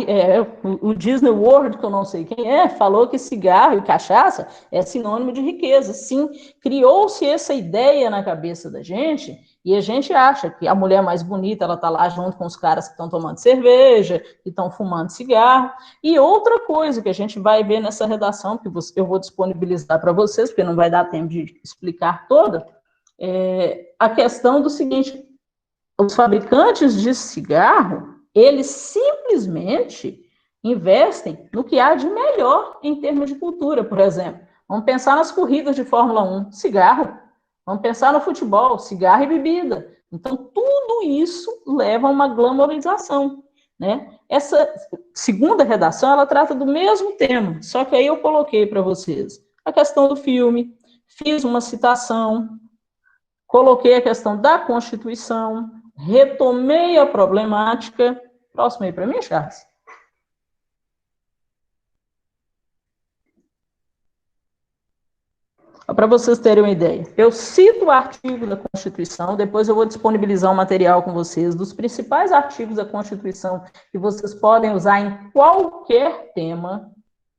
o Disney World, que eu não sei quem falou que cigarro e cachaça é sinônimo de riqueza. Sim, criou-se essa ideia na cabeça da gente, e a gente acha que a mulher mais bonita, ela tá lá junto com os caras que estão tomando cerveja, que estão fumando cigarro. E outra coisa que a gente vai ver nessa redação, que eu vou disponibilizar para vocês, porque não vai dar tempo de explicar toda, é a questão do seguinte: os fabricantes de cigarro, eles simplesmente investem no que há de melhor em termos de cultura, por exemplo. Vamos pensar nas corridas de Fórmula 1, cigarro. Vamos pensar no futebol, cigarro e bebida. Então, tudo isso leva a uma glamorização, né? Essa segunda redação, ela trata do mesmo tema, só que aí eu coloquei para vocês a questão do filme, fiz uma citação, coloquei a questão da Constituição, retomei a problemática. Próximo aí para mim, Charles. Para vocês terem uma ideia, eu cito o artigo da Constituição, depois eu vou disponibilizar um material com vocês dos principais artigos da Constituição que vocês podem usar em qualquer tema,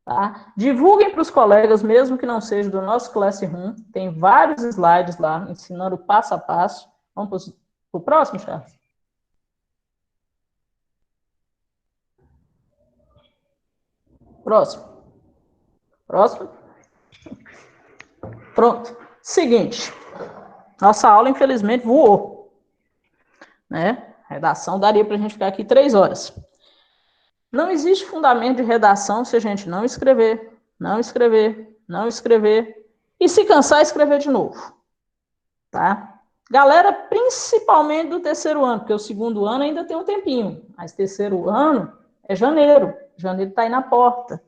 tá? Divulguem para os colegas, mesmo que não seja do nosso Classroom, tem vários slides lá, ensinando passo a passo. Vamos para o próximo, Charles? Próximo. Pronto. Seguinte. Nossa aula, infelizmente, voou. Né? Redação daria para a gente ficar aqui 3 horas. Não existe fundamento de redação se a gente não escrever. E se cansar, escrever de novo. Tá? Galera, principalmente do terceiro ano, porque o segundo ano ainda tem um tempinho. Mas terceiro ano é janeiro. Janeiro está aí na porta.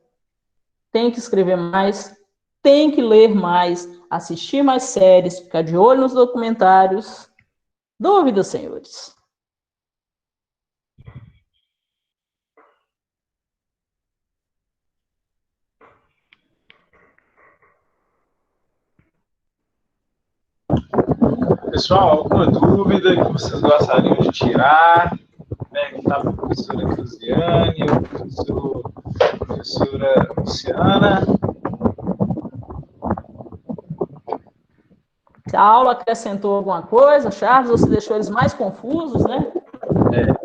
Tem que escrever mais, tem que ler mais, assistir mais séries, ficar de olho nos documentários. Dúvidas, senhores? Pessoal, alguma dúvida que vocês gostariam de tirar? Que estava a professora Crisiane, a professora Luciana. A aula acrescentou alguma coisa, Charles, ou se deixou eles mais confusos, né?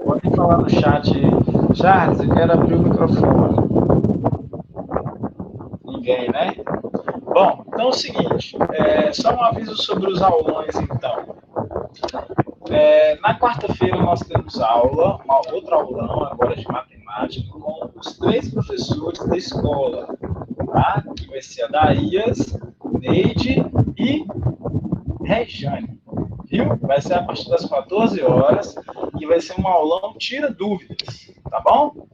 Podem falar no chat. Charles, eu quero abrir o microfone. Ninguém, né? Bom, então é o seguinte, só um aviso sobre os aulões, então. Na quarta-feira nós temos aula, outra aulão agora de matemática, com os 3 professores da escola, tá? Que vai ser a Daías, Neide e Rejane, viu? Vai ser a partir das 14 horas e vai ser um aulão tira dúvidas, tá bom?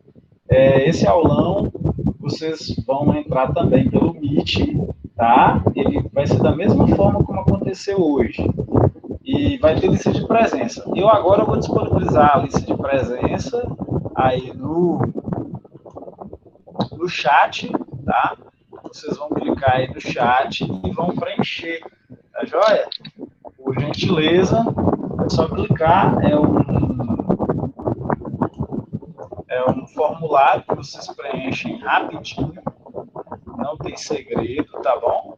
Esse aulão, vocês vão entrar também pelo Meet, tá? Ele vai ser da mesma forma como aconteceu hoje. E vai ter lista de presença. Eu agora vou disponibilizar a lista de presença aí no chat, tá? Vocês vão clicar aí no chat e vão preencher, tá joia? Por gentileza, é só clicar, é um formulário que vocês preenchem rapidinho, não tem segredo, tá bom?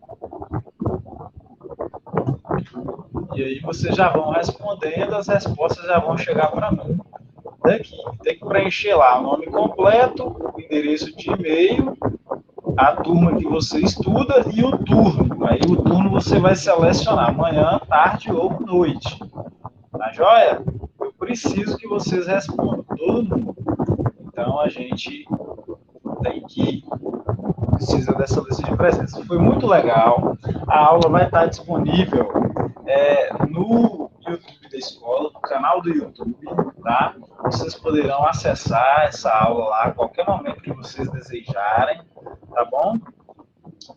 E aí vocês já vão respondendo, as respostas já vão chegar para mim daqui. Tem que preencher lá o nome completo, o endereço de e-mail, a turma que você estuda e o turno. Aí o turno você vai selecionar manhã, tarde ou noite. Tá joia? Eu preciso que vocês respondam, todo mundo. Então a gente precisa dessa lista de presença. Foi muito legal. A aula vai estar disponível no YouTube da escola, no canal do YouTube, tá? Vocês poderão acessar essa aula lá a qualquer momento que vocês desejarem, tá bom?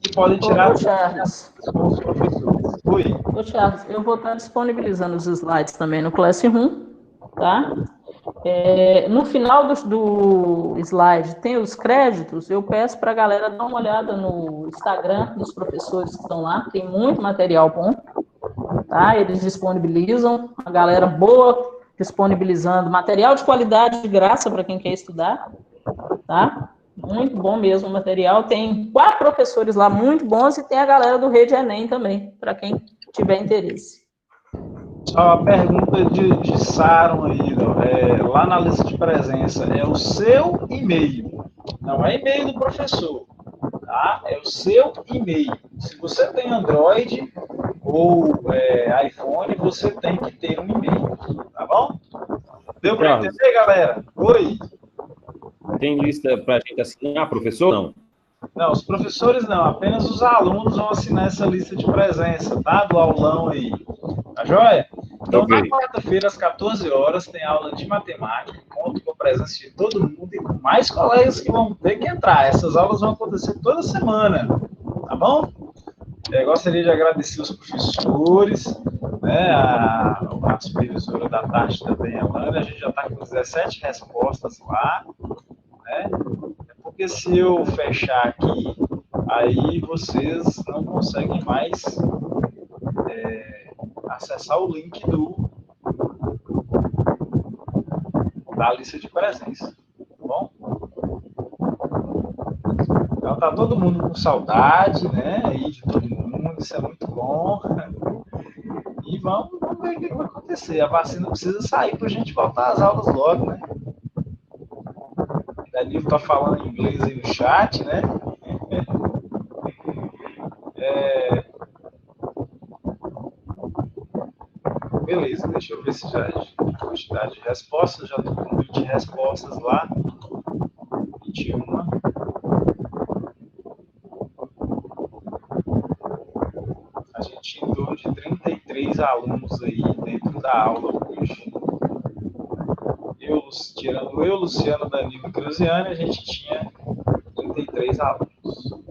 E podem tirar Ô, Charles. com os professores. Oi. Ô, Charles, eu vou estar disponibilizando os slides também no Classroom, tá? No final do slide tem os créditos, eu peço para a galera dar uma olhada no Instagram dos professores que estão lá, tem muito material bom, tá? Eles disponibilizam, a galera boa disponibilizando material de qualidade de graça para quem quer estudar, tá? Muito bom mesmo o material, tem 4 professores lá muito bons e tem a galera do Rede Enem também, para quem tiver interesse. Só a pergunta de Saron aí, lá na lista de presença, é o seu e-mail, não é e-mail do professor, tá? É o seu e-mail. Se você tem Android ou iPhone, você tem que ter um e-mail, tá bom? Deu para entender, galera? Oi? Tem lista para a gente assinar, professor? Não. Não, os professores não, apenas os alunos vão assinar essa lista de presença, tá? Do aulão aí. Tá joia? Então, Okay. Na quarta-feira, às 14 horas, tem aula de matemática, conto com a presença de todo mundo e com mais colegas que vão ter que entrar. Essas aulas vão acontecer toda semana, tá bom? Gostaria de agradecer os professores, né, a supervisora da tarde também, a Lana. A gente já está com 17 respostas lá, né? Porque se eu fechar aqui, aí vocês não conseguem mais acessar o link da lista de presença, tá bom? Então tá todo mundo com saudade, né? Aí de todo mundo, isso é muito bom. E vamos ver o que vai acontecer. A vacina precisa sair para a gente voltar às aulas logo, né? O Danilo tá falando inglês aí no chat, né? Beleza, deixa eu ver se já a quantidade de respostas, já estou com 20 respostas lá, 21. A gente tinha em torno de 33 alunos aí dentro da aula hoje. Tirando eu, Luciano, Danilo e Cruziane, a gente tinha 33 alunos.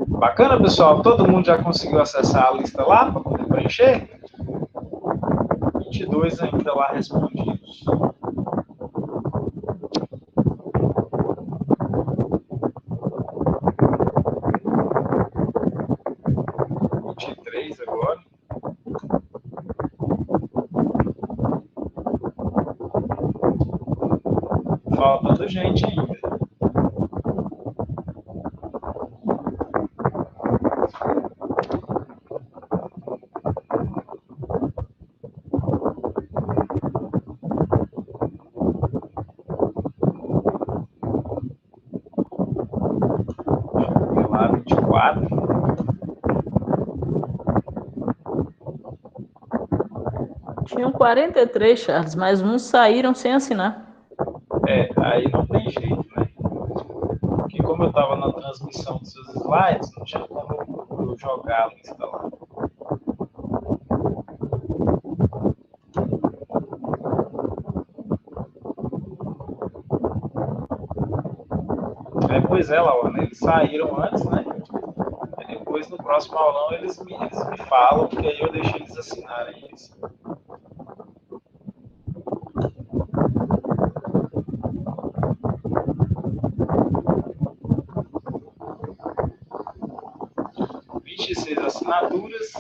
Bacana, pessoal? Todo mundo já conseguiu acessar a lista lá para poder preencher? 22 ainda lá respondidos. Agora. Faltando gente ainda. Deixa eu ver lá, 24. Tinham 43, Charles, mas uns saíram sem assinar. Aí não tem jeito, né? Porque como eu estava na transmissão dos seus slides, não tinha como eu jogar a lista lá. Pois é, Laura, eles saíram antes, né? E depois, no próximo aulão, eles me falam, porque aí eu deixo eles assinarem isso. Seis assinaturas.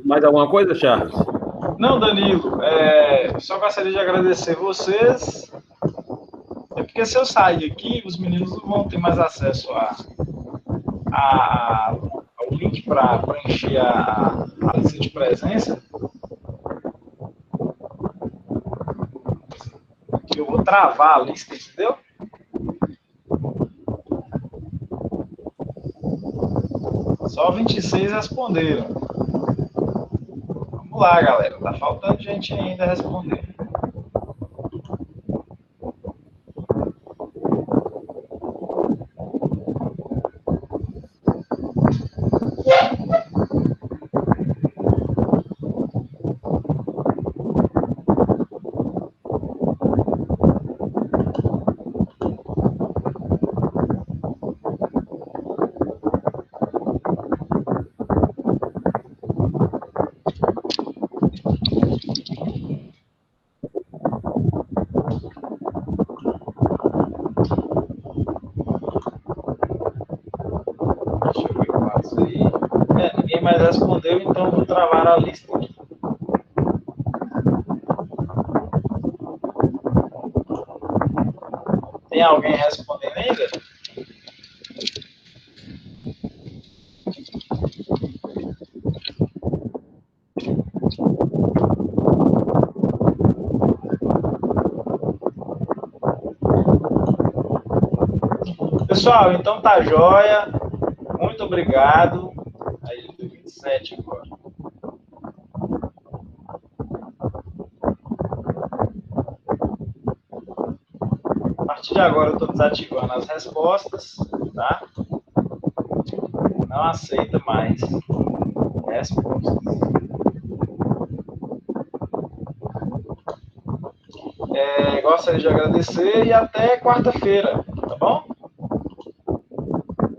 Mais alguma coisa, Charles? Não, Danilo, só gostaria de agradecer vocês. É porque se eu sair aqui, os meninos não vão ter mais acesso ao link para preencher a lista de presença. Eu vou travar a lista, entendeu? Só 26 responderam. Vamos lá, galera. Tá faltando gente ainda responder. Ninguém mais respondeu, então vou travar a lista aqui. Tem alguém respondendo ainda? Pessoal, então tá joia. Muito obrigado. Aí, 27 agora. A partir de agora eu estou desativando as respostas, tá? Não aceita mais respostas. Gostaria de agradecer e até quarta-feira, tá bom?